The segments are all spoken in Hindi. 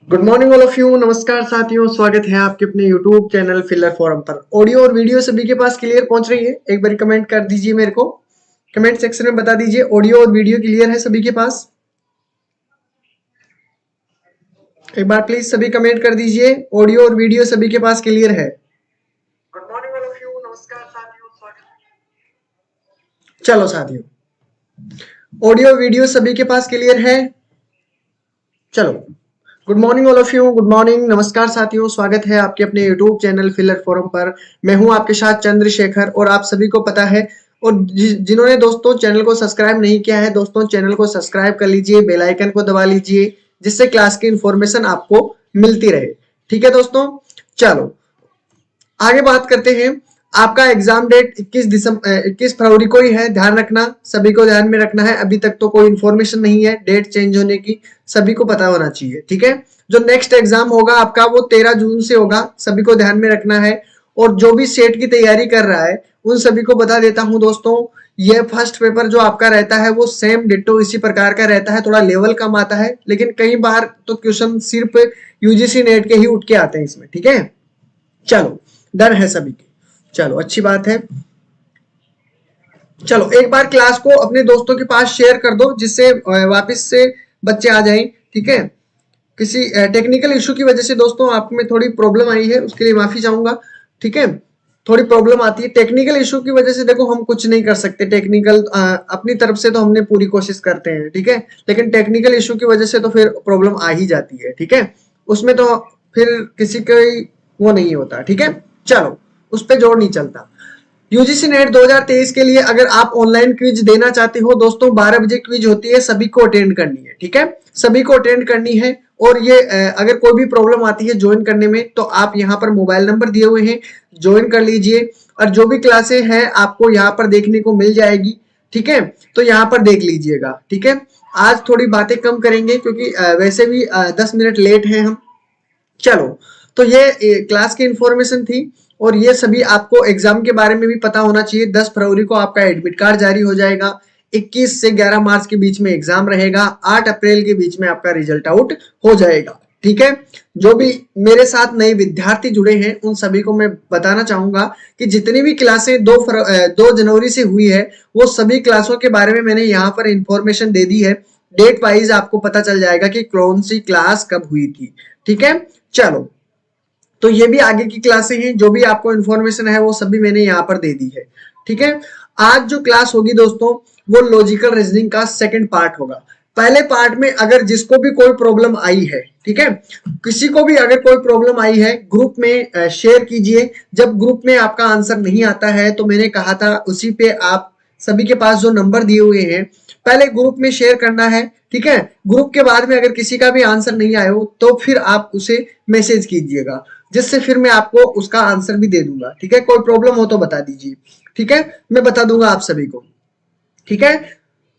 Good morning all of you. नमस्कार साथियों, स्वागत है आपके अपने यूट्यूब चैनल फिलर फोरम पर। ऑडियो और वीडियो सभी के पास क्लियर पहुंच रही है? एक बार कमेंट कर दीजिए, मेरे को कमेंट सेक्शन में बता दीजिए ऑडियो और वीडियो क्लियर है सभी के पास। एक बार प्लीज सभी कमेंट कर दीजिए ऑडियो और वीडियो सभी के पास क्लियर है। Good morning all of you. नमस्कार साथियों, स्वागत। चलो साथियों, ऑडियो वीडियो सभी के पास क्लियर है। चलो, good morning all of you. Good morning, नमस्कार साथियों, स्वागत है आपके अपने यूट्यूब चैनल फिलर फोरम पर। मैं हूं आपके साथ चंद्रशेखर और आप सभी को पता है, और जिन्होंने दोस्तों चैनल को सब्सक्राइब नहीं किया है, दोस्तों चैनल को सब्सक्राइब कर लीजिए, बेल आइकन को दबा लीजिए, जिससे क्लास की इंफॉर्मेशन आपको मिलती रहे। ठीक है दोस्तों, चलो आगे बात करते हैं। आपका एग्जाम डेट 21 फरवरी को ही है, ध्यान रखना, सभी को ध्यान में रखना है। अभी तक तो कोई इन्फॉर्मेशन नहीं है डेट चेंज होने की, सभी को पता होना चाहिए। ठीक है, जो नेक्स्ट एग्जाम होगा आपका वो 13 जून से होगा, सभी को ध्यान में रखना है। और जो भी सेट की तैयारी कर रहा है उन सभी को बता देता हूं दोस्तों, ये फर्स्ट पेपर जो आपका रहता है वो सेम डिट्टो इसी प्रकार का रहता है। थोड़ा लेवल कम आता है, लेकिन कई बार तो क्वेश्चन सिर्फ यूजीसी नेट के ही उठ के आते हैं इसमें। ठीक है, चलो डर है सभी की, चलो अच्छी बात है। चलो एक बार क्लास को अपने दोस्तों के पास शेयर कर दो, जिससे वापस से बच्चे आ जाएं। ठीक है, किसी टेक्निकल इशू की वजह से दोस्तों आप में थोड़ी प्रॉब्लम आई है, उसके लिए माफी चाहूंगा। ठीक है, थोड़ी प्रॉब्लम आती है टेक्निकल इशू की वजह से। देखो हम कुछ नहीं कर सकते, टेक्निकल अपनी तरफ से तो हमने पूरी कोशिश करते हैं। ठीक है, लेकिन टेक्निकल इशू की वजह से तो फिर प्रॉब्लम आ ही जाती है। ठीक है, उसमें तो फिर किसी का वो नहीं होता। ठीक है, चलो उस पर जोर नहीं चलता। यूजीसी नेट 2023 के लिए अगर आप ऑनलाइन क्विज देना चाहते हो दोस्तों, 12 बजे क्विज होती है, सभी को अटेंड करनी है। ठीक है, सभी को अटेंड करनी है। और ये अगर कोई भी प्रॉब्लम आती है ज्वाइन करने में, तो आप यहाँ पर मोबाइल नंबर दिए हुए हैं, ज्वाइन कर लीजिए। और जो भी क्लासें हैं आपको यहाँ पर देखने को मिल जाएगी। ठीक है, तो यहाँ पर देख लीजिएगा। ठीक है, आज थोड़ी बातें कम करेंगे क्योंकि वैसे भी 10 मिनट लेट हैं हम। चलो, तो ये क्लास की इंफॉर्मेशन थी, और ये सभी आपको एग्जाम के बारे में भी पता होना चाहिए। 10 फरवरी को आपका एडमिट कार्ड जारी हो जाएगा, 21 से 11 मार्च के बीच में एग्जाम रहेगा, 8 अप्रैल के बीच में आपका रिजल्ट आउट हो जाएगा। ठीक है, जो भी मेरे साथ नए विद्यार्थी जुड़े हैं उन सभी को मैं बताना चाहूंगा कि जितनी भी क्लासें 2 जनवरी से हुई है, वो सभी क्लासों के बारे में मैंने यहाँ पर इंफॉर्मेशन दे दी है। डेट वाइज आपको पता चल जाएगा कि कौन सी क्लास कब हुई थी। ठीक है, चलो, तो ये भी आगे की क्लासें हैं, जो भी आपको इन्फॉर्मेशन है वो सभी मैंने यहाँ पर दे दी है। ठीक है, आज जो क्लास होगी दोस्तों वो लॉजिकल रीजनिंग का सेकंड पार्ट होगा। पहले पार्ट में अगर जिसको भी कोई प्रॉब्लम आई है, ठीक है, किसी को भी अगर कोई प्रॉब्लम आई है ग्रुप में शेयर कीजिए। जब ग्रुप में आपका आंसर नहीं आता है तो मैंने कहा था उसी पे आप सभी के पास जो नंबर दिए हुए हैं पहले ग्रुप में शेयर करना है। ठीक है, ग्रुप के बाद में अगर किसी का भी आंसर नहीं आया हो तो फिर आप उसे मैसेज कीजिएगा, जिससे फिर मैं आपको उसका आंसर भी दे दूंगा। ठीक है, कोई प्रॉब्लम हो तो बता दीजिए। ठीक है, मैं बता दूंगा आप सभी को। ठीक है,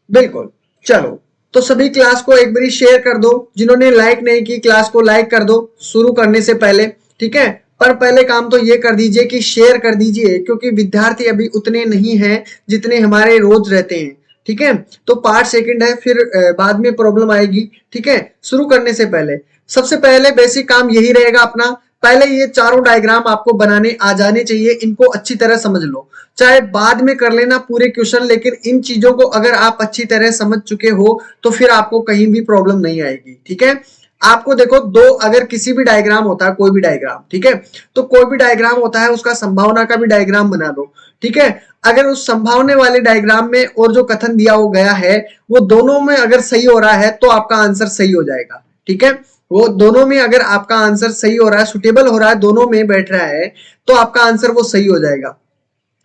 बिल्कुल। चलो, तो सभी क्लास को एक बारी शेयर कर दो, जिन्होंने लाइक नहीं की क्लास को लाइक कर दो शुरू करने से पहले। ठीक है, पर पहले काम तो ये कर दीजिए कि शेयर कर दीजिए, क्योंकि विद्यार्थी अभी उतने नहीं हैं जितने हमारे रोज रहते हैं। ठीक है, तो पार्ट सेकंड है, फिर बाद में प्रॉब्लम आएगी। ठीक है, शुरू करने से पहले सबसे पहले बेसिक काम यही रहेगा अपना। पहले ये चारों डायग्राम आपको बनाने आ जाने चाहिए, इनको अच्छी तरह समझ लो, चाहे बाद में कर लेना पूरे क्वेश्चन, लेकिन इन चीजों को अगर आप अच्छी तरह समझ चुके हो तो फिर आपको कहीं भी प्रॉब्लम नहीं आएगी। ठीक है, आपको देखो दो, अगर किसी भी डायग्राम होता है, कोई भी डायग्राम, ठीक है, तो कोई भी डायग्राम होता है उसका संभावना का भी डायग्राम बना लो। ठीक है, अगर उस संभावने वाले डायग्राम में और जो कथन दिया हो गया है वो दोनों में अगर सही हो रहा है तो आपका आंसर सही हो जाएगा। ठीक है, वो दोनों में अगर आपका आंसर सही हो रहा है, सुटेबल हो रहा है, दोनों में बैठ रहा है, तो आपका आंसर वो सही हो जाएगा।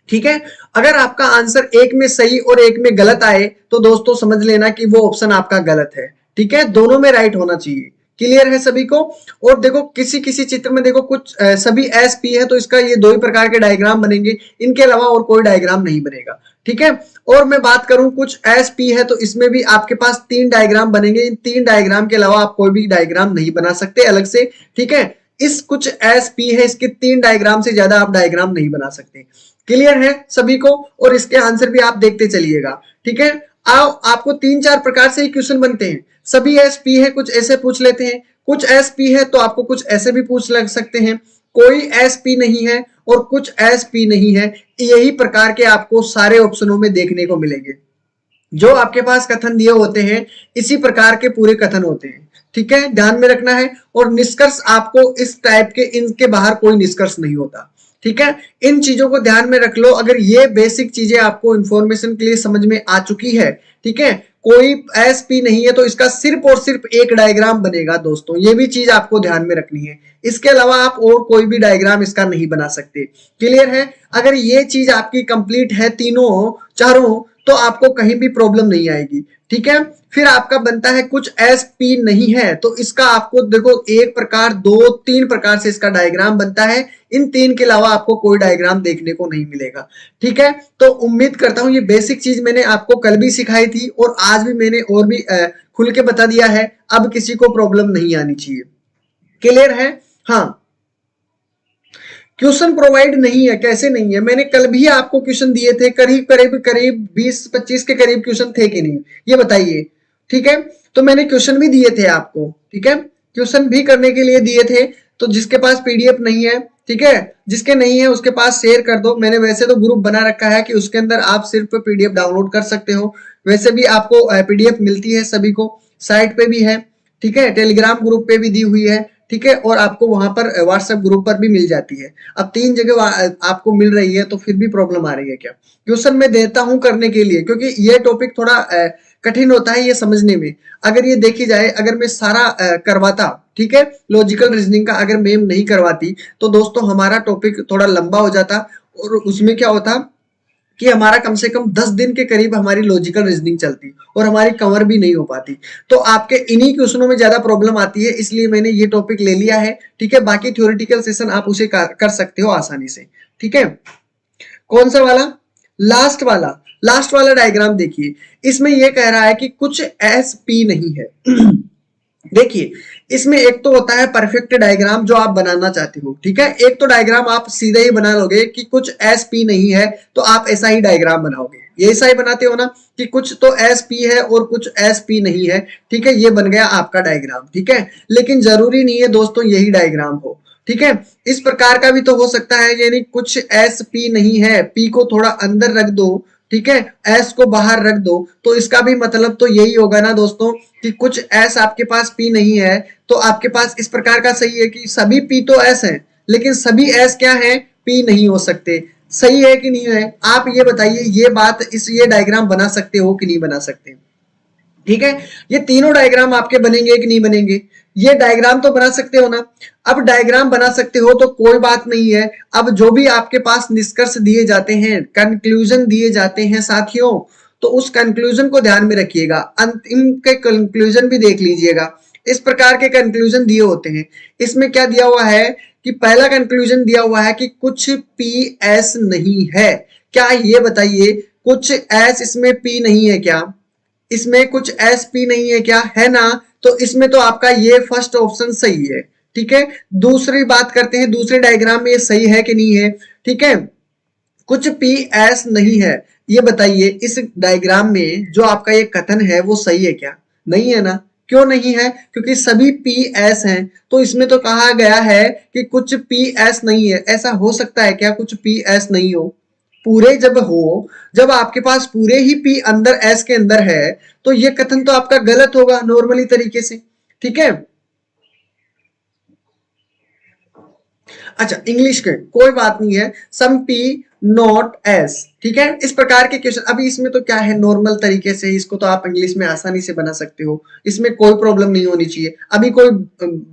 ठीक है, अगर आपका आंसर एक में सही और एक में गलत आए तो दोस्तों समझ लेना कि वो ऑप्शन आपका गलत है। ठीक है, दोनों में राइट होना चाहिए। क्लियर है सभी को? और देखो किसी किसी चित्र में देखो कुछ सभी एस पी है तो इसका ये दो ही प्रकार के डायग्राम बनेंगे, इनके अलावा और कोई डायग्राम नहीं बनेगा। ठीक है, और मैं बात करूं कुछ एस पी है तो इसमें भी आपके पास 3 डायग्राम बनेंगे। इन 3 डायग्राम के अलावा आप कोई भी डायग्राम नहीं बना सकते अलग से। ठीक है, इस कुछ एस पी है, इसके 3 डायग्राम से ज्यादा आप डायग्राम नहीं बना सकते। क्लियर है सभी को? और इसके आंसर भी आप देखते चलिएगा। ठीक है, आओ आपको 3-4 प्रकार से ही क्वेश्चन बनते हैं। सभी एस पी है, कुछ ऐसे पूछ लेते हैं, कुछ एस पी है तो आपको कुछ ऐसे भी पूछ लग सकते हैं, कोई एस पी नहीं है और कुछ एस पी नहीं है। यही प्रकार के आपको सारे ऑप्शनों में देखने को मिलेंगे। जो आपके पास कथन दिए होते हैं इसी प्रकार के पूरे कथन होते हैं, ठीक है, ध्यान में रखना है। और निष्कर्ष आपको इस टाइप के, इनके बाहर कोई निष्कर्ष नहीं होता, ठीक है। इन चीजों को ध्यान में रख लो। अगर ये बेसिक चीजें आपको इंफॉर्मेशन के लिए समझ में आ चुकी है, ठीक है, कोई एस पी नहीं है तो इसका सिर्फ और सिर्फ एक डायग्राम बनेगा दोस्तों, ये भी चीज आपको ध्यान में रखनी है। इसके अलावा आप और कोई भी डायग्राम इसका नहीं बना सकते। क्लियर है? अगर ये चीज आपकी कंप्लीट है तीनों चारों, तो आपको कहीं भी प्रॉब्लम नहीं आएगी, ठीक है। फिर आपका बनता है कुछ एस पी नहीं है, तो इसका आपको देखो एक प्रकार, दो, तीन प्रकार से इसका डायग्राम बनता है। इन तीन के अलावा आपको कोई डायग्राम देखने को नहीं मिलेगा, ठीक है। तो उम्मीद करता हूं ये बेसिक चीज मैंने आपको कल भी सिखाई थी और आज भी मैंने और भी खुल के बता दिया है। अब किसी को प्रॉब्लम नहीं आनी चाहिए। क्लियर है? हाँ, क्वेश्चन प्रोवाइड नहीं है, कैसे नहीं है? मैंने कल भी आपको क्वेश्चन दिए थे, करीब करीब करीब 20-25 के करीब क्वेश्चन थे कि नहीं, ये बताइए, ठीक है। तो मैंने क्वेश्चन भी दिए थे आपको, ठीक है, क्वेश्चन भी करने के लिए दिए थे। तो जिसके पास पीडीएफ नहीं है, ठीक है, जिसके नहीं है उसके पास शेयर कर दो। मैंने वैसे तो ग्रुप बना रखा है कि उसके अंदर आप सिर्फ पीडीएफ डाउनलोड कर सकते हो। वैसे भी आपको पीडीएफ मिलती है सभी को, साइट पे भी है, ठीक है, टेलीग्राम ग्रुप पे भी दी हुई है, ठीक है, और आपको वहां पर व्हाट्सएप ग्रुप पर भी मिल जाती है। अब तीन जगह आपको मिल रही है तो फिर भी प्रॉब्लम आ रही है क्या? क्वेश्चन मैं देता हूं करने के लिए, क्योंकि ये टॉपिक थोड़ा कठिन होता है ये समझने में। अगर ये देखी जाए, अगर मैं सारा करवाता, ठीक है, लॉजिकल रीजनिंग का अगर मैम नहीं करवाती तो दोस्तों हमारा टॉपिक थोड़ा लंबा हो जाता और उसमें क्या होता कि हमारा कम से कम 10 दिन के करीब हमारी लॉजिकल रीजनिंग चलती और हमारी कवर भी नहीं हो पाती। तो आपके इन्हीं क्वेश्चनों में ज्यादा प्रॉब्लम आती है, इसलिए मैंने ये टॉपिक ले लिया है, ठीक है। बाकी थ्योरेटिकल सेशन आप उसे कर सकते हो आसानी से, ठीक है। कौन सा वाला? लास्ट वाला। लास्ट वाला डायग्राम देखिए, इसमें यह कह रहा है कि कुछ एस पी नहीं है। देखिए, इसमें एक तो होता है परफेक्ट डायग्राम जो आप बनाना चाहते हो, ठीक है। एक तो डायग्राम आप सीधे ही बना लोगे कि कुछ एस पी नहीं है, तो आप ऐसा ही डायग्राम बनाओगे, ये ऐसा ही बनाते हो ना कि कुछ तो एस पी है और कुछ एस पी नहीं है, ठीक है, ये बन गया आपका डायग्राम, ठीक है। लेकिन जरूरी नहीं है दोस्तों यही डायग्राम हो, ठीक है। इस प्रकार का भी तो हो सकता है, यानी कुछ एस पी नहीं है, पी को थोड़ा अंदर रख दो, ठीक है, एस को बाहर रख दो, तो इसका भी मतलब तो यही होगा ना दोस्तों कि कुछ एस आपके पास पी नहीं है। तो आपके पास इस प्रकार का सही है कि सभी पी तो एस है, लेकिन सभी एस क्या है? पी नहीं हो सकते। सही है कि नहीं है? आप ये बताइए, ये बात, इस ये डायग्राम बना सकते हो कि नहीं बना सकते? ठीक है, ये तीनों डायग्राम आपके बनेंगे कि नहीं बनेंगे? ये डायग्राम तो बना सकते हो ना। अब डायग्राम बना सकते हो तो कोई बात नहीं है। अब जो भी आपके पास निष्कर्ष दिए जाते हैं, कंक्लूजन दिए जाते हैं साथियों, तो उस कंक्लूजन को ध्यान में रखिएगा, अंतिम के कंक्लूजन भी देख लीजिएगा। इस प्रकार के कंक्लूजन दिए होते हैं। इसमें क्या दिया हुआ है कि पहला कंक्लूजन दिया हुआ है कि कुछ पी एस नहीं है। क्या ये बताइए, कुछ एस इसमें पी नहीं है क्या? इसमें कुछ एस पी नहीं है क्या? है ना? तो इसमें तो आपका ये फर्स्ट ऑप्शन सही है, ठीक है। दूसरी बात करते हैं, दूसरे डायग्राम में ये सही है कि नहीं है, ठीक है। कुछ पी एस नहीं है, ये बताइए इस डायग्राम में जो आपका ये कथन है वो सही है क्या? नहीं है ना। क्यों नहीं है? क्योंकि सभी पी एस हैं। तो इसमें तो कहा गया है कि कुछ पी एस नहीं है। ऐसा हो सकता है क्या कुछ पी एस नहीं हो? पूरे जब हो, जब आपके पास पूरे ही पी अंदर एस के अंदर है, तो ये कथन तो आपका गलत होगा नॉर्मली तरीके से, ठीक है। अच्छा, इंग्लिश के कोई बात नहीं है, सम पी नॉट एस, ठीक है। इस प्रकार के क्वेश्चन, अभी इसमें तो क्या है, नॉर्मल तरीके से इसको तो आप इंग्लिश में आसानी से बना सकते हो, इसमें कोई प्रॉब्लम नहीं होनी चाहिए। अभी कोई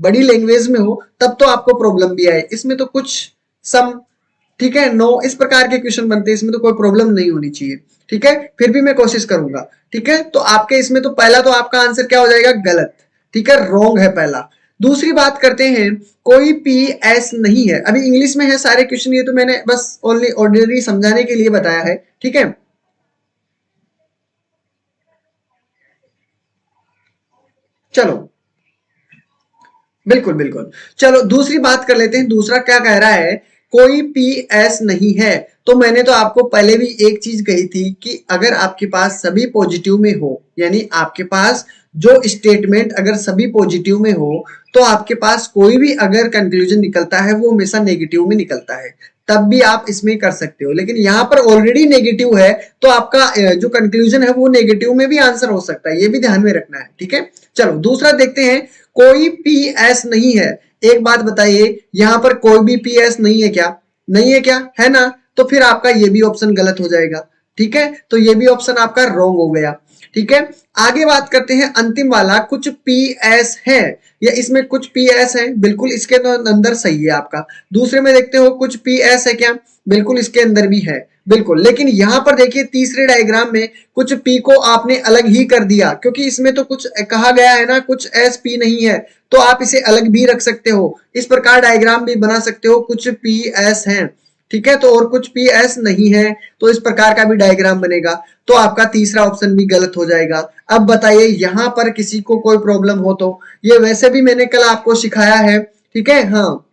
बड़ी लैंग्वेज में हो तब तो आपको प्रॉब्लम भी आए, इसमें तो कुछ सम, ठीक है, नो, इस प्रकार के क्वेश्चन बनते हैं, इसमें तो कोई प्रॉब्लम नहीं होनी चाहिए, ठीक है। फिर भी मैं कोशिश करूंगा, ठीक है। तो आपके इसमें तो पहला तो आपका आंसर क्या हो जाएगा? गलत, ठीक है, रॉन्ग है पहला। दूसरी बात करते हैं, कोई पी एस नहीं है। अभी इंग्लिश में है सारे क्वेश्चन, ये तो मैंने बस ओनली ऑर्डिनरी समझाने के लिए बताया है, ठीक है। चलो, बिल्कुल बिल्कुल। चलो दूसरी बात कर लेते हैं, दूसरा क्या कह रहा है कोई पी एस नहीं है। तो मैंने तो आपको पहले भी एक चीज कही थी कि अगर आपके पास सभी पॉजिटिव में हो, यानी आपके पास जो स्टेटमेंट अगर सभी पॉजिटिव में हो, तो आपके पास कोई भी अगर कंक्लूजन निकलता है वो हमेशा नेगेटिव में निकलता है, तब भी आप इसमें कर सकते हो। लेकिन यहाँ पर ऑलरेडी नेगेटिव है, तो आपका जो कंक्लूजन है वो नेगेटिव में भी आंसर हो सकता है, ये भी ध्यान में रखना है, ठीक है। चलो दूसरा देखते हैं, कोई पी एस नहीं है। एक बात बताइए, यहाँ पर कोई भी पी एस नहीं है क्या? नहीं है क्या, है ना? तो फिर आपका ये भी ऑप्शन गलत हो जाएगा, ठीक है। तो ये भी ऑप्शन आपका रॉन्ग हो गया, ठीक है। आगे बात करते हैं अंतिम वाला, कुछ पी एस है या इसमें कुछ पी एस है, बिल्कुल इसके तो अंदर सही है आपका। दूसरे में देखते हो कुछ पी एस है क्या, बिल्कुल इसके अंदर भी है, बिल्कुल। लेकिन यहां पर देखिए तीसरे डायग्राम में कुछ पी को आपने अलग ही कर दिया, क्योंकि इसमें तो कुछ कहा गया है ना, कुछ एस पी नहीं है, तो आप इसे अलग भी रख सकते हो। इस प्रकार डायग्राम भी बना सकते हो, कुछ पी एस है, ठीक है, तो और कुछ पी एस नहीं है, तो इस प्रकार का भी डायग्राम बनेगा। तो आपका तीसरा ऑप्शन भी गलत हो जाएगा। अब बताइए यहां पर किसी को कोई प्रॉब्लम हो तो, ये वैसे भी मैंने कल आपको सिखाया है, ठीक है, हाँ,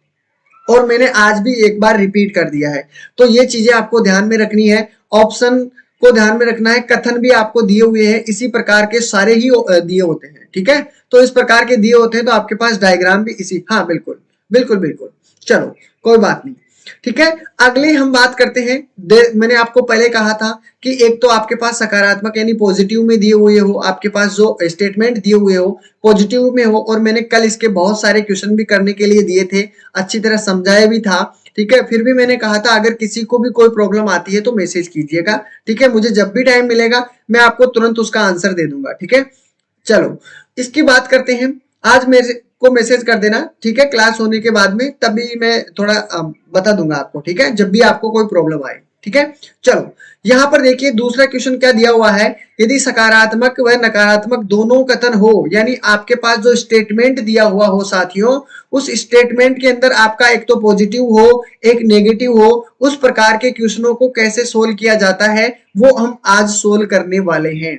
और मैंने आज भी एक बार रिपीट कर दिया है। तो ये चीजें आपको ध्यान में रखनी है, ऑप्शन को ध्यान में रखना है, कथन भी आपको दिए हुए हैं, इसी प्रकार के सारे ही दिए होते हैं, ठीक है। तो इस प्रकार के दिए होते हैं, तो आपके पास डायग्राम भी इसी, हाँ बिल्कुल बिल्कुल बिल्कुल, चलो कोई बात नहीं, ठीक है। अगले हम बात करते हैं, मैंने आपको पहले कहा था कि एक तो आपके पास सकारात्मक यानी पॉजिटिव में दिए हुए हो, आपके पास जो स्टेटमेंट दिए हुए हो पॉजिटिव में हो, और मैंने कल इसके बहुत सारे क्वेश्चन भी करने के लिए दिए थे, अच्छी तरह समझाया भी था, ठीक है। फिर भी मैंने कहा था अगर किसी को भी कोई प्रॉब्लम आती है तो मैसेज कीजिएगा, ठीक है, मुझे जब भी टाइम मिलेगा मैं आपको तुरंत उसका आंसर दे दूंगा, ठीक है। चलो इसकी बात करते हैं, आज मेरे को मैसेज कर देना, ठीक है, क्लास होने के बाद में, तभी मैं थोड़ा बता दूंगा आपको, ठीक है, जब भी आपको कोई प्रॉब्लम आए, ठीक है। चलो यहां पर देखिए दूसरा क्वेश्चन क्या दिया हुआ है, यदि सकारात्मक व नकारात्मक दोनों कथन हो, यानी आपके पास जो स्टेटमेंट दिया हुआ हो साथियों, उस स्टेटमेंट के अंदर आपका एक तो पॉजिटिव हो एक नेगेटिव हो, उस प्रकार के क्वेश्चनों को कैसे सोल्व किया जाता है वो हम आज सोल्व करने वाले हैं,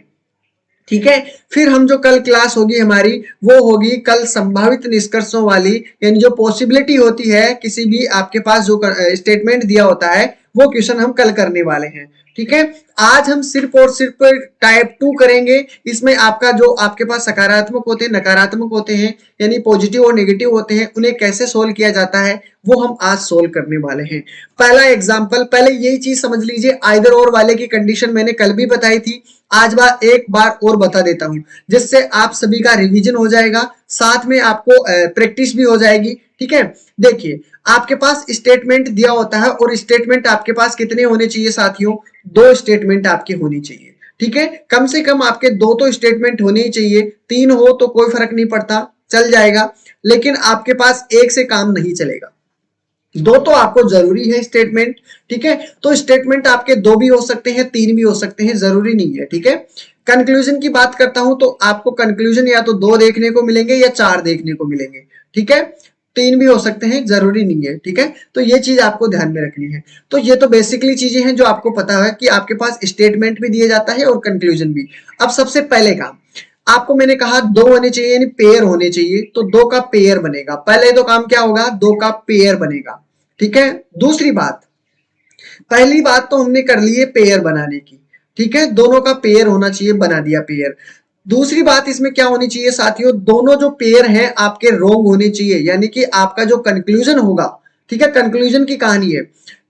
ठीक है। फिर हम जो कल क्लास होगी हमारी, वो होगी कल संभावित निष्कर्षों वाली, यानी जो पॉसिबिलिटी होती है किसी भी आपके पास जो स्टेटमेंट दिया होता है, वो क्वेश्चन हम कल करने वाले हैं, ठीक है। आज हम सिर्फ और सिर्फ टाइप 2 करेंगे। इसमें आपका जो आपके पास सकारात्मक होते हैं नकारात्मक होते हैं, यानी पॉजिटिव और नेगेटिव होते हैं, उन्हें कैसे सोल्व किया जाता है वो हम आज सोल्व करने वाले हैं। पहला एग्जाम्पल, पहले यही चीज समझ लीजिए, आइदर और वाले की कंडीशन मैंने कल भी बताई थी, आज बार एक बार और बता देता हूं, जिससे आप सभी का रिवीजन हो जाएगा, साथ में आपको प्रैक्टिस भी हो जाएगी, ठीक है। देखिए आपके पास स्टेटमेंट दिया होता है, और स्टेटमेंट आपके पास कितने होने चाहिए साथियों, 2 स्टेटमेंट आपकी होनी चाहिए, ठीक है। कम से कम आपके 2 तो स्टेटमेंट होने ही चाहिए, 3 हो तो कोई फर्क नहीं पड़ता, चल जाएगा, लेकिन आपके पास एक से काम नहीं चलेगा, 2 तो आपको जरूरी है स्टेटमेंट, ठीक है। तो स्टेटमेंट आपके 2 भी हो सकते हैं 3 भी हो सकते हैं, जरूरी नहीं है, ठीक है। कंक्लूजन की बात करता हूं तो आपको कंक्लूजन या तो 2 देखने को मिलेंगे या 4 देखने को मिलेंगे, ठीक है, 3 भी हो सकते हैं, जरूरी नहीं है, ठीक है। तो ये चीज आपको ध्यान में रखनी है। तो ये तो बेसिकली चीजें हैं जो आपको पता है कि आपके पास स्टेटमेंट भी दिया जाता है और कंक्लूजन भी। अब सबसे पहले काम आपको मैंने कहा 2 होने चाहिए, यानी पेयर होने चाहिए, तो 2 का पेयर बनेगा, पहले तो काम क्या होगा, 2 का पेयर बनेगा, ठीक है। दूसरी बात, पहली बात तो हमने कर ली है पेयर बनाने की, ठीक है, दोनों का पेयर होना चाहिए, बना दिया पेयर। दूसरी बात इसमें क्या होनी चाहिए साथियों, दोनों जो पेयर हैं आपके रोंग होने चाहिए, यानी कि आपका जो कंक्लूजन होगा, ठीक है, कंक्लूजन की कहानी है,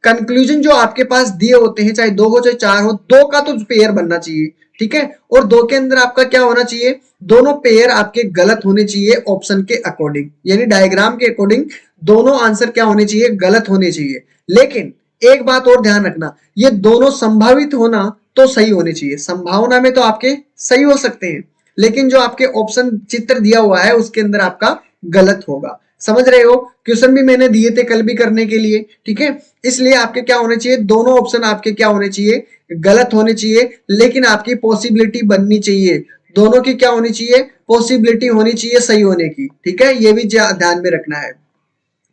कंक्लूजन जो आपके पास दिए होते हैं, चाहे 2 हो चाहे 4 हो, 2 का तो पेयर बनना चाहिए, ठीक है। और 2 के अंदर आपका क्या होना चाहिए, दोनों पेयर आपके गलत होने चाहिए ऑप्शन के अकॉर्डिंग, यानी डायग्राम के अकॉर्डिंग दोनों आंसर क्या होने चाहिए, गलत होने चाहिए। लेकिन एक बात और ध्यान रखना, ये दोनों संभावित होना तो सही होने चाहिए, संभावना में तो आपके सही हो सकते हैं, लेकिन जो आपके ऑप्शन चित्र दिया हुआ है उसके अंदर आपका गलत होगा, समझ रहे हो। क्वेश्चन भी मैंने दिए थे कल भी करने के लिए, ठीक है, इसलिए आपके क्या होने चाहिए, दोनों ऑप्शन आपके क्या होने चाहिए, गलत होने चाहिए, लेकिन आपकी पॉसिबिलिटी बननी चाहिए, दोनों की क्या होनी चाहिए, पॉसिबिलिटी होनी चाहिए सही होने की, ठीक है, ये भी ध्यान में रखना है,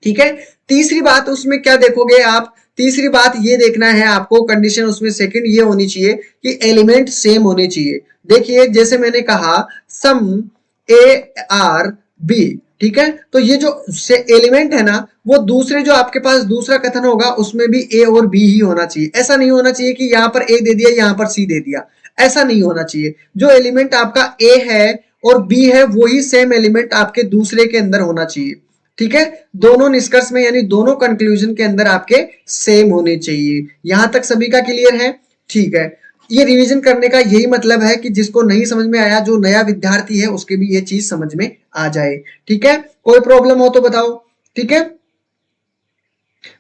ठीक है। तीसरी बात उसमें क्या देखोगे आप, तीसरी बात ये देखना है आपको, कंडीशन उसमें सेकंड ये होनी चाहिए कि एलिमेंट सेम होने चाहिए। देखिए जैसे मैंने कहा सम ए आर बी, ठीक है। तो ये जो एलिमेंट है ना, वो दूसरे जो आपके पास दूसरा कथन होगा उसमें भी ए और बी ही होना चाहिए। ऐसा नहीं होना चाहिए कि यहाँ पर ए दे दिया यहाँ पर सी दे दिया, ऐसा नहीं होना चाहिए। जो एलिमेंट आपका ए है और बी है वही सेम एलिमेंट आपके दूसरे के अंदर होना चाहिए। ठीक है, दोनों निष्कर्ष में यानी दोनों कंक्लूजन के अंदर आपके सेम होने चाहिए। यहां तक सभी का क्लियर है? ठीक है। ये रिवीजन करने का यही मतलब है कि जिसको नहीं समझ में आया, जो नया विद्यार्थी है उसके भी ये चीज समझ में आ जाए। ठीक है, कोई प्रॉब्लम हो तो बताओ। ठीक है,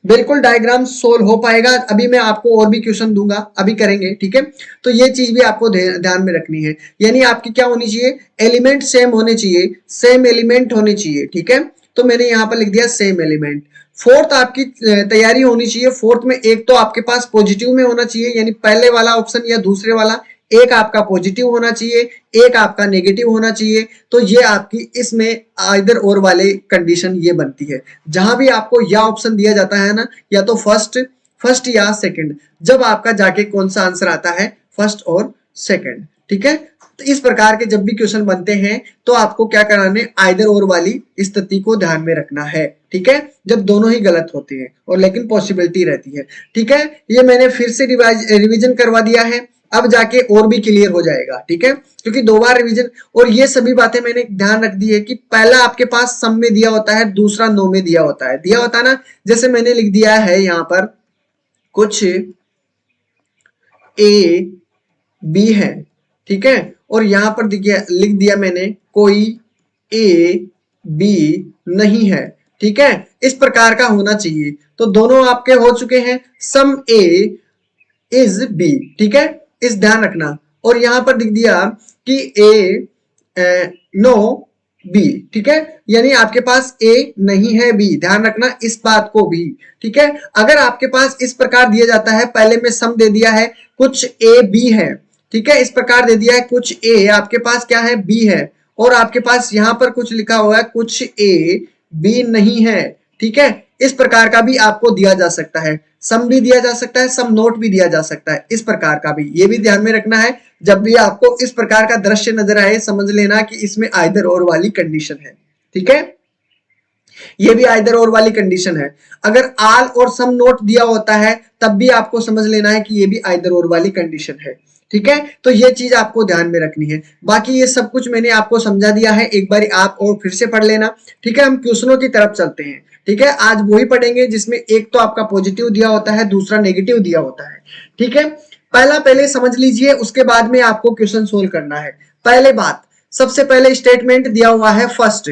बिल्कुल डायग्राम सोल्व हो पाएगा। अभी मैं आपको और भी क्वेश्चन दूंगा, अभी करेंगे। ठीक है, तो ये चीज भी आपको ध्यान में रखनी है। यानी आपकी क्या होनी चाहिए, एलिमेंट सेम होने चाहिए, सेम एलिमेंट होने चाहिए। ठीक है, तो मैंने यहाँ पर लिख दिया सेम एलिमेंट। फोर्थ आपकी तैयारी होनी चाहिए। फोर्थ में एक तो आपके पास पॉजिटिव में होना चाहिए, यानी पहले वाला ऑप्शन या दूसरे वाला, एक आपका पॉजिटिव होना चाहिए, एक आपका नेगेटिव होना चाहिए। तो ये आपकी इसमें आइदर और वाले कंडीशन ये बनती है। जहां भी आपको या ऑप्शन दिया जाता है ना, या तो फर्स्ट या सेकंड, जब आपका जाके कौन सा आंसर आता है, फर्स्ट और सेकंड। ठीक है, तो इस प्रकार के जब भी क्वेश्चन बनते हैं तो आपको क्या कराने, आइदर और वाली स्थिति को ध्यान में रखना है। ठीक है, जब दोनों ही गलत होते हैं और लेकिन पॉसिबिलिटी रहती है। ठीक है, ये मैंने फिर से रिवीजन करवा दिया है, अब जाके और भी क्लियर हो जाएगा। ठीक है, क्योंकि दो बार रिवीजन, और ये सभी बातें मैंने ध्यान रख दी है कि पहला आपके पास सम में दिया होता है, दूसरा नो में दिया होता है ना। जैसे मैंने लिख दिया है यहाँ पर कुछ ए बी है, ठीक है, और यहां पर लिख दिया मैंने कोई ए बी नहीं है। ठीक है, इस प्रकार का होना चाहिए। तो दोनों आपके हो चुके हैं, सम ए इज बी। ठीक है, इस ध्यान रखना। और यहां पर लिख दिया कि ए नो बी। ठीक है, यानी आपके पास ए नहीं है बी, ध्यान रखना इस बात को भी। ठीक है, अगर आपके पास इस प्रकार दिया जाता है, पहले में सम दे दिया है कुछ ए बी है, ठीक है, इस प्रकार दे दिया है कुछ ए, आपके पास क्या है, बी है, और आपके पास यहां पर कुछ लिखा हुआ है कुछ ए बी नहीं है। ठीक है, इस प्रकार का भी आपको दिया जा सकता है, सम भी दिया जा सकता है, सम नोट भी दिया जा सकता है, इस प्रकार का भी, ये भी ध्यान में रखना है। जब भी आपको इस प्रकार का दृश्य नजर आए, समझ लेना कि इसमें आइदर और वाली कंडीशन है। ठीक है, ये भी आइदर और वाली कंडीशन है। अगर आल और सम नोट दिया होता है तब भी आपको समझ लेना है कि ये भी आइदर और वाली कंडीशन है। ठीक है, तो ये चीज आपको ध्यान में रखनी है। बाकी ये सब कुछ मैंने आपको समझा दिया है, एक बार आप और फिर से पढ़ लेना। ठीक है, हम क्वेश्चनों की तरफ चलते हैं। ठीक है, आज वही पढ़ेंगे जिसमें एक तो आपका पॉजिटिव दिया होता है, दूसरा नेगेटिव दिया होता है। ठीक है, पहले समझ लीजिए, उसके बाद में आपको क्वेश्चन सोल्व करना है। पहले बात, सबसे पहले स्टेटमेंट दिया हुआ है फर्स्ट।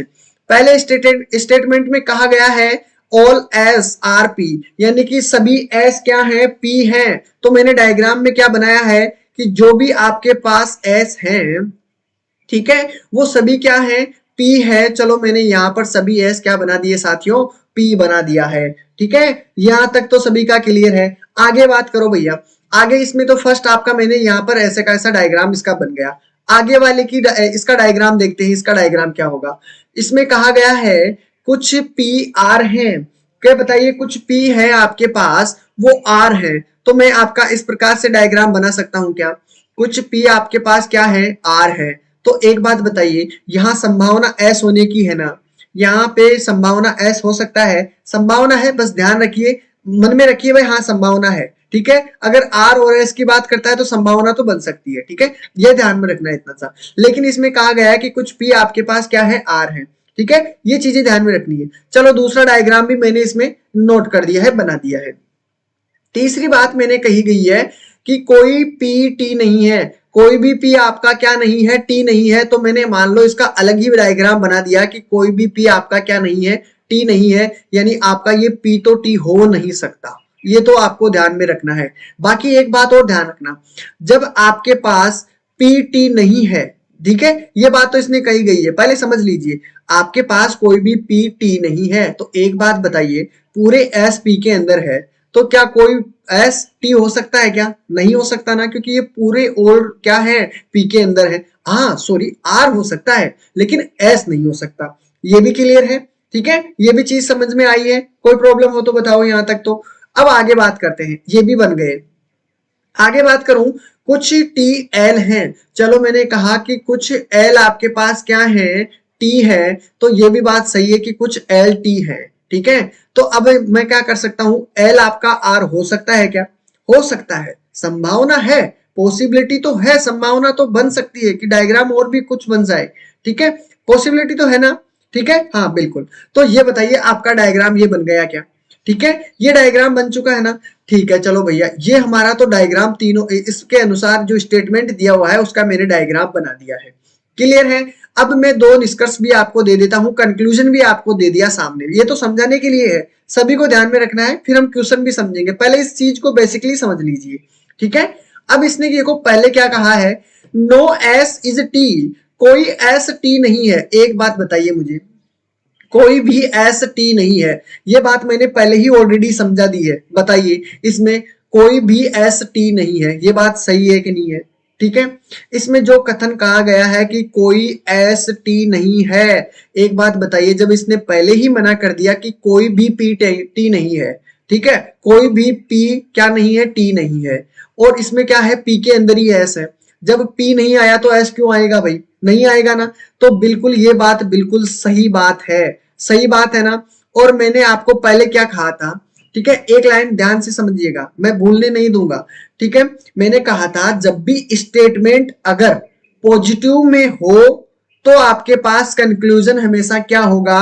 पहले स्टेटमेंट में कहा गया है ऑल एस आर पी, यानी कि सभी एस क्या है, पी है। तो मैंने डायग्राम में क्या बनाया है कि जो भी आपके पास एस है, ठीक है, वो सभी क्या है, पी है। चलो मैंने यहां पर सभी एस क्या बना दिए साथियों, पी बना दिया है। ठीक है, यहां तक तो सभी का क्लियर है। आगे बात करो भैया, आगे इसमें तो फर्स्ट आपका मैंने यहाँ पर ऐसे का ऐसा डायग्राम इसका बन गया। आगे वाले की इसका डायग्राम देखते हैं, इसका डायग्राम क्या होगा। इसमें कहा गया है कुछ पी आर है, क्या बताइए, कुछ पी है आपके पास, वो आर है। तो मैं आपका इस प्रकार से डायग्राम बना सकता हूं क्या, कुछ पी आपके पास क्या है, आर है। तो एक बात बताइए, यहाँ संभावना एस होने की है ना, यहाँ पे संभावना एस हो सकता है, संभावना है, बस ध्यान रखिए, मन में रखिए भाई, हाँ संभावना है। ठीक है, अगर आर और एस की बात करता है तो संभावना तो बन सकती है। ठीक है, ये ध्यान में रखना है इतना सा। लेकिन इसमें कहा गया है कि कुछ पी आपके पास क्या है, आर है। ठीक है, ये चीजें ध्यान में रखनी है। चलो दूसरा डायग्राम भी मैंने इसमें नोट कर दिया है, बना दिया है। तीसरी बात मैंने कही गई है कि कोई पी टी नहीं है, कोई भी पी आपका क्या नहीं है, टी नहीं है। तो मैंने मान लो इसका अलग ही डायग्राम बना दिया कि कोई भी पी आपका क्या नहीं है, टी नहीं है, यानी आपका ये पी तो टी हो नहीं सकता। ये तो आपको ध्यान में रखना है। बाकी एक बात और ध्यान रखना, जब आपके पास पी टी नहीं है, ठीक है, ये बात तो इसने कही गई है, पहले समझ लीजिए, आपके पास कोई भी पी टी नहीं है। तो एक बात बताइए, पूरे एस पी के अंदर है, तो क्या कोई एस टी हो सकता है क्या, नहीं हो सकता ना, क्योंकि ये पूरे और क्या है, पी के अंदर है। हाँ सॉरी, आर हो सकता है लेकिन एस नहीं हो सकता। ये भी क्लियर है? ठीक है, ये भी चीज समझ में आई है? कोई प्रॉब्लम हो तो बताओ यहां तक। तो अब आगे बात करते हैं, ये भी बन गए। आगे बात करूं, कुछ टी एल है। चलो मैंने कहा कि कुछ एल आपके पास क्या है, टी है तो ये भी बात सही है कि कुछ एल टी है, ठीक है। तो अब मैं क्या कर सकता हूं, एल आपका आर हो सकता है क्या, हो सकता है, संभावना है, पॉसिबिलिटी तो है, संभावना तो बन सकती है कि डायग्राम और भी कुछ बन जाए, ठीक है, पॉसिबिलिटी तो है ना, ठीक है, हाँ बिल्कुल। तो ये बताइए आपका डायग्राम ये बन गया क्या, ठीक है, ये डायग्राम बन चुका है ना, ठीक है। चलो भैया ये हमारा तो डायग्राम तीनों इसके अनुसार जो स्टेटमेंट दिया हुआ है उसका मैंने डायग्राम बना दिया है, क्लियर है। अब मैं दो निष्कर्ष भी आपको दे देता हूं, कंक्लूजन भी आपको दे दिया सामने, ये तो समझाने के लिए है, सभी को ध्यान में रखना है, फिर हम क्वेश्चन भी समझेंगे, पहले इस चीज को बेसिकली समझ लीजिए, ठीक है। अब इसने देखो पहले क्या कहा है, नो एस इज टी, कोई एस टी नहीं है, एक बात बताइए मुझे, कोई भी एस टी नहीं है, ये बात मैंने पहले ही ऑलरेडी समझा दी है, बताइए इसमें कोई भी एस टी नहीं है, ये बात सही है कि नहीं है, ठीक है। इसमें जो कथन कहा गया है कि कोई एस टी नहीं है, एक बात बताइए, जब इसने पहले ही मना कर दिया कि कोई भी पी टी नहीं है, ठीक है, कोई भी पी क्या नहीं है, टी नहीं है, और इसमें क्या है, पी के अंदर ही एस है, जब पी नहीं आया तो एस क्यों आएगा भाई, नहीं आएगा ना, तो बिल्कुल ये बात बिल्कुल सही बात है, सही बात है ना। और मैंने आपको पहले क्या कहा था, ठीक है, एक लाइन ध्यान से समझिएगा, मैं भूलने नहीं दूंगा, ठीक है। मैंने कहा था जब भी स्टेटमेंट अगर पॉजिटिव में हो तो आपके पास कंक्लूजन हमेशा क्या होगा,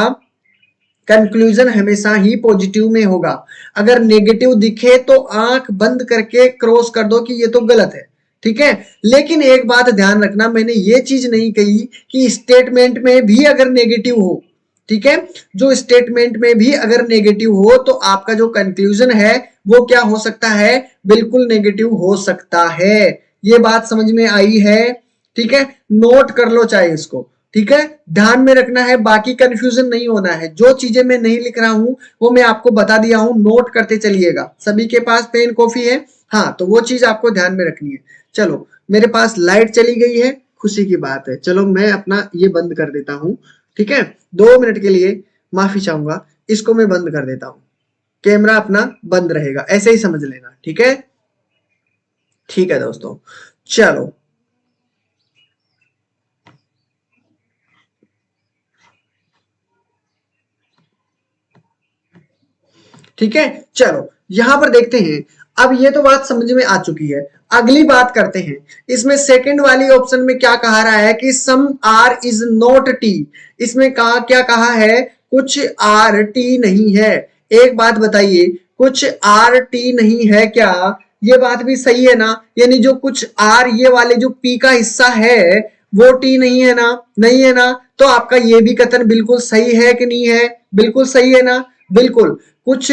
कंक्लूजन हमेशा ही पॉजिटिव में होगा, अगर नेगेटिव दिखे तो आंख बंद करके क्रॉस कर दो कि ये तो गलत है, ठीक है। लेकिन एक बात ध्यान रखना, मैंने ये चीज नहीं कही कि स्टेटमेंट में भी अगर नेगेटिव हो, ठीक है, जो स्टेटमेंट में भी अगर नेगेटिव हो तो आपका जो कंक्लूजन है वो क्या हो सकता है, बिल्कुल नेगेटिव हो सकता है, ये बात समझ में आई है, ठीक है, नोट कर लो चाहे इसको, ठीक है, ध्यान में रखना है, बाकी कंफ्यूजन नहीं होना है, जो चीजें मैं नहीं लिख रहा हूं वो मैं आपको बता दिया हूं, नोट करते चलिएगा, सभी के पास पेन कॉफी है, हाँ तो वो चीज आपको ध्यान में रखनी है। चलो मेरे पास लाइट चली गई है, खुशी की बात है, चलो मैं अपना ये बंद कर देता हूं, ठीक है, 2 मिनट के लिए माफी चाहूंगा, इसको मैं बंद कर देता हूं, कैमरा अपना बंद रहेगा, ऐसे ही समझ लेना, ठीक है, ठीक है दोस्तों, चलो ठीक है। चलो यहां पर देखते हैं, अब ये तो बात समझ में आ चुकी है, अगली बात करते हैं, इसमें सेकंड वाली ऑप्शन में क्या कहा रहा है कि some R is not T, इसमें कहा क्या कहा है, कुछ आर टी नहीं है, एक बात बताइए कुछ आर टी नहीं है क्या, ये बात भी सही है ना, यानी जो कुछ आर ये वाले जो पी का हिस्सा है वो टी नहीं है ना, नहीं है ना, तो आपका ये भी कथन बिल्कुल सही है कि नहीं है, बिल्कुल सही है ना, बिल्कुल। कुछ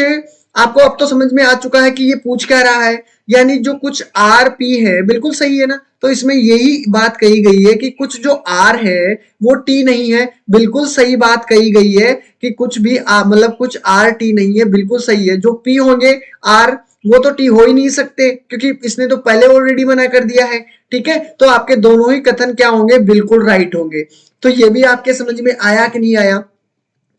आपको अब तो समझ में आ चुका है कि ये पूछ क्या रहा है, यानी जो कुछ आर पी है बिल्कुल सही है ना, तो इसमें यही बात कही गई है कि कुछ जो आर है वो टी नहीं है, बिल्कुल सही बात कही गई है कि कुछ भी मतलब कुछ आर टी नहीं है, बिल्कुल सही है, जो पी होंगे आर वो तो टी हो ही नहीं सकते क्योंकि इसने तो पहले ऑलरेडी मना कर दिया है, ठीक है, तो आपके दोनों ही कथन क्या होंगे, बिल्कुल राइट होंगे। तो ये भी आपके समझ में आया कि नहीं आया,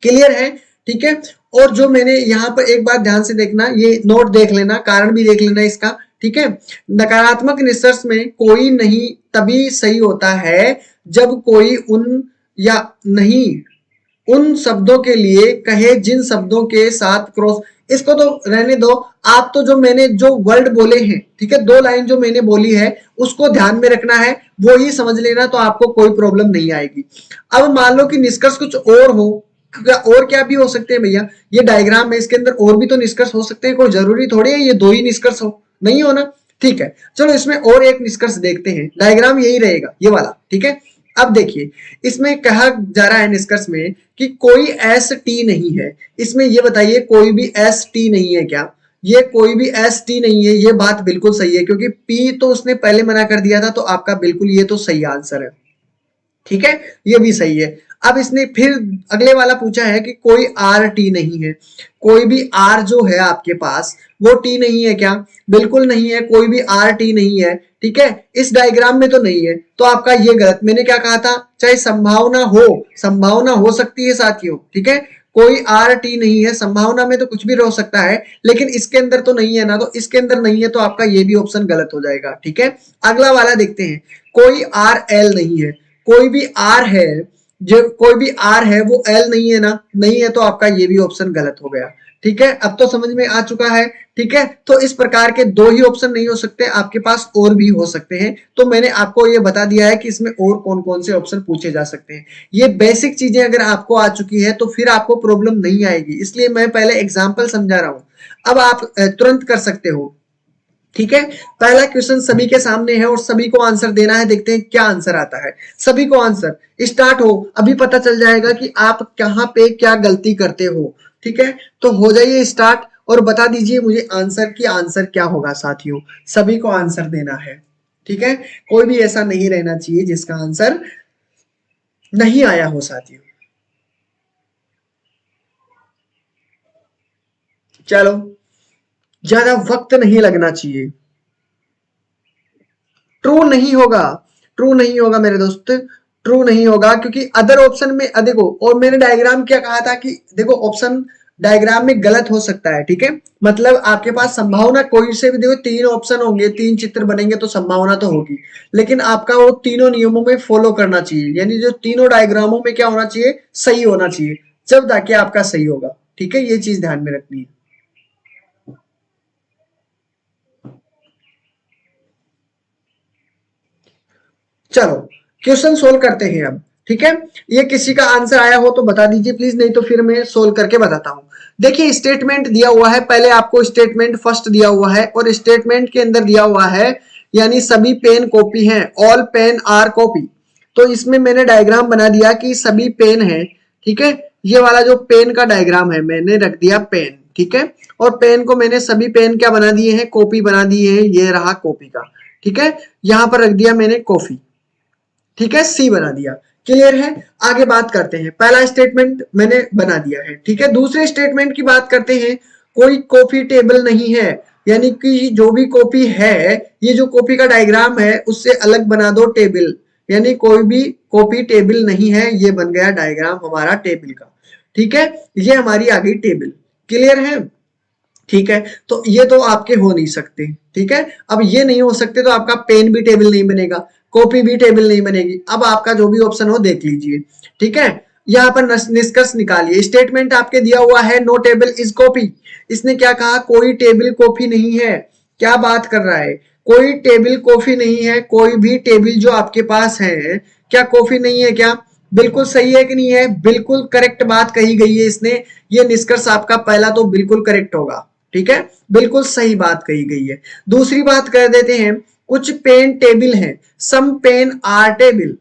क्लियर है, ठीक है। और जो मैंने यहाँ पर एक बात ध्यान से देखना, ये नोट देख लेना, कारण भी देख लेना इसका, ठीक है, नकारात्मक निष्कर्ष में कोई नहीं तभी सही होता है जब कोई उन या नहीं उन शब्दों के लिए कहे जिन शब्दों के साथ क्रॉस, इसको तो रहने दो, आप तो जो मैंने जो वर्ड बोले हैं, ठीक है, 2 लाइन जो मैंने बोली है उसको ध्यान में रखना है, वो ही समझ लेना, तो आपको कोई प्रॉब्लम नहीं आएगी। अब मान लो कि निष्कर्ष कुछ और हो, और क्या भी हो सकते हैं भैया, ये डायग्राम है, इसके अंदर और भी तो निष्कर्ष हो सकते हैं, कोई जरूरी थोड़ी है ये 2 ही निष्कर्ष हो, नहीं हो ना, ठीक है। चलो इसमें और एक निष्कर्ष देखते हैं, डायग्राम यही रहेगा ये वाला, ठीक है। अब देखिए इसमें कहा जा रहा है निष्कर्ष में कि कोई एस टी नहीं है, इसमें ये बताइए कोई भी एस टी नहीं है क्या, ये कोई भी एस टी नहीं है, ये बात बिल्कुल सही है क्योंकि पी तो उसने पहले मना कर दिया था, तो आपका बिल्कुल ये तो सही आंसर है, ठीक है, ये भी सही है। अब इसने फिर अगले वाला पूछा है कि कोई आर टी नहीं है, कोई भी आर जो है आपके पास वो टी नहीं है क्या, बिल्कुल नहीं है, कोई भी आर टी नहीं है, ठीक है, इस डायग्राम में तो नहीं है, तो आपका ये गलत, मैंने क्या कहा था, चाहे संभावना हो सकती है साथियों, ठीक है, कोई आर टी नहीं है, संभावना में तो कुछ भी हो सकता है, लेकिन इसके अंदर तो नहीं है ना, तो इसके अंदर नहीं है, तो आपका ये भी ऑप्शन गलत हो जाएगा, ठीक है। अगला वाला देखते हैं, कोई आर एल नहीं है, कोई भी आर है जो कोई भी आर है वो एल नहीं है ना, नहीं है तो आपका ये भी ऑप्शन गलत हो गया। ठीक है, अब तो समझ में आ चुका है। ठीक है, तो इस प्रकार के दो ही ऑप्शन नहीं हो सकते, आपके पास और भी हो सकते हैं। तो मैंने आपको ये बता दिया है कि इसमें और कौन कौन से ऑप्शन पूछे जा सकते हैं। ये बेसिक चीजें अगर आपको आ चुकी है तो फिर आपको प्रॉब्लम नहीं आएगी, इसलिए मैं पहले एग्जाम्पल समझा रहा हूं। अब आप तुरंत कर सकते हो। ठीक है, पहला क्वेश्चन सभी के सामने है और सभी को आंसर देना है। देखते हैं क्या आंसर आता है। सभी को आंसर स्टार्ट हो, अभी पता चल जाएगा कि आप कहां पे क्या गलती करते हो। ठीक है, तो हो जाइए स्टार्ट और बता दीजिए मुझे आंसर की आंसर क्या होगा साथियों। सभी को आंसर देना है। ठीक है, कोई भी ऐसा नहीं रहना चाहिए जिसका आंसर नहीं आया हो साथियों। चलो, ज्यादा वक्त नहीं लगना चाहिए। ट्रू नहीं होगा, ट्रू नहीं होगा मेरे दोस्त, ट्रू नहीं होगा, क्योंकि अदर ऑप्शन में देखो, और मैंने डायग्राम क्या कहा था कि देखो ऑप्शन डायग्राम में गलत हो सकता है। ठीक है, मतलब आपके पास संभावना कोई से भी, देखो तीन ऑप्शन होंगे, तीन चित्र बनेंगे तो संभावना तो होगी, लेकिन आपका वो तीनों नियमों में फॉलो करना चाहिए, यानी जो तीनों डायग्रामों में क्या होना चाहिए, सही होना चाहिए, जब जाके आपका सही होगा। ठीक है, ये चीज ध्यान में रखनी है। चलो क्वेश्चन सोल्व करते हैं अब। ठीक है, ये किसी का आंसर आया हो तो बता दीजिए प्लीज, नहीं तो फिर मैं सोल्व करके बताता हूं। देखिए स्टेटमेंट दिया हुआ है, पहले आपको स्टेटमेंट फर्स्ट दिया हुआ है और स्टेटमेंट के अंदर दिया हुआ है यानी सभी पेन कॉपी हैं, ऑल पेन आर कॉपी। तो इसमें मैंने डायग्राम बना दिया कि सभी पेन है। ठीक है, ये वाला जो पेन का डायग्राम है मैंने रख दिया पेन। ठीक है, और पेन को मैंने सभी पेन क्या बना दिए हैं, कॉपी बना दिए हैं, ये रहा कॉपी का। ठीक है, यहां पर रख दिया मैंने कॉफी। ठीक है, सी बना दिया। क्लियर है, आगे बात करते हैं। पहला स्टेटमेंट मैंने बना दिया है। ठीक है, दूसरे स्टेटमेंट की बात करते हैं। कोई कॉपी टेबल नहीं है, यानी कि जो भी कॉपी है, ये जो कॉपी का डायग्राम है उससे अलग बना दो टेबल, यानी कोई भी कॉपी टेबल नहीं है, ये बन गया डायग्राम हमारा टेबल का। ठीक है, ये हमारी आ गई टेबल। क्लियर है, ठीक है, तो ये तो आपके हो नहीं सकते। ठीक है, अब ये नहीं हो सकते तो आपका पेन भी टेबल नहीं बनेगा, कॉपी भी टेबल नहीं बनेगी। अब आपका जो भी ऑप्शन हो देख लीजिए। ठीक है, यहाँ पर निष्कर्ष निकालिए। स्टेटमेंट आपके दिया हुआ है नो टेबल इज कॉपी। इसने क्या कहा, कोई टेबल कॉपी नहीं है। क्या बात कर रहा है, कोई टेबल कॉफी नहीं है, कोई भी टेबल जो आपके पास है क्या कॉफी नहीं है क्या? बिल्कुल सही है कि नहीं है, बिल्कुल करेक्ट बात कही गई है इसने। ये निष्कर्ष आपका पहला तो बिल्कुल करेक्ट होगा। ठीक है, बिल्कुल सही बात कही गई है। दूसरी बात कर देते हैं, कुछ पेन टेबल हैं, सम पेन आर टेबल।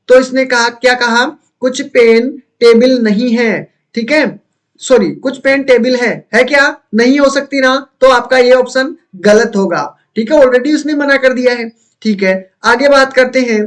तो इसने कहा, क्या कहा, कुछ पेन टेबल नहीं है। ठीक है, सॉरी, कुछ पेन टेबल है क्या, नहीं हो सकती ना, तो आपका ये ऑप्शन गलत होगा। ठीक है, ऑलरेडी उसने मना कर दिया है। ठीक है, आगे बात करते हैं।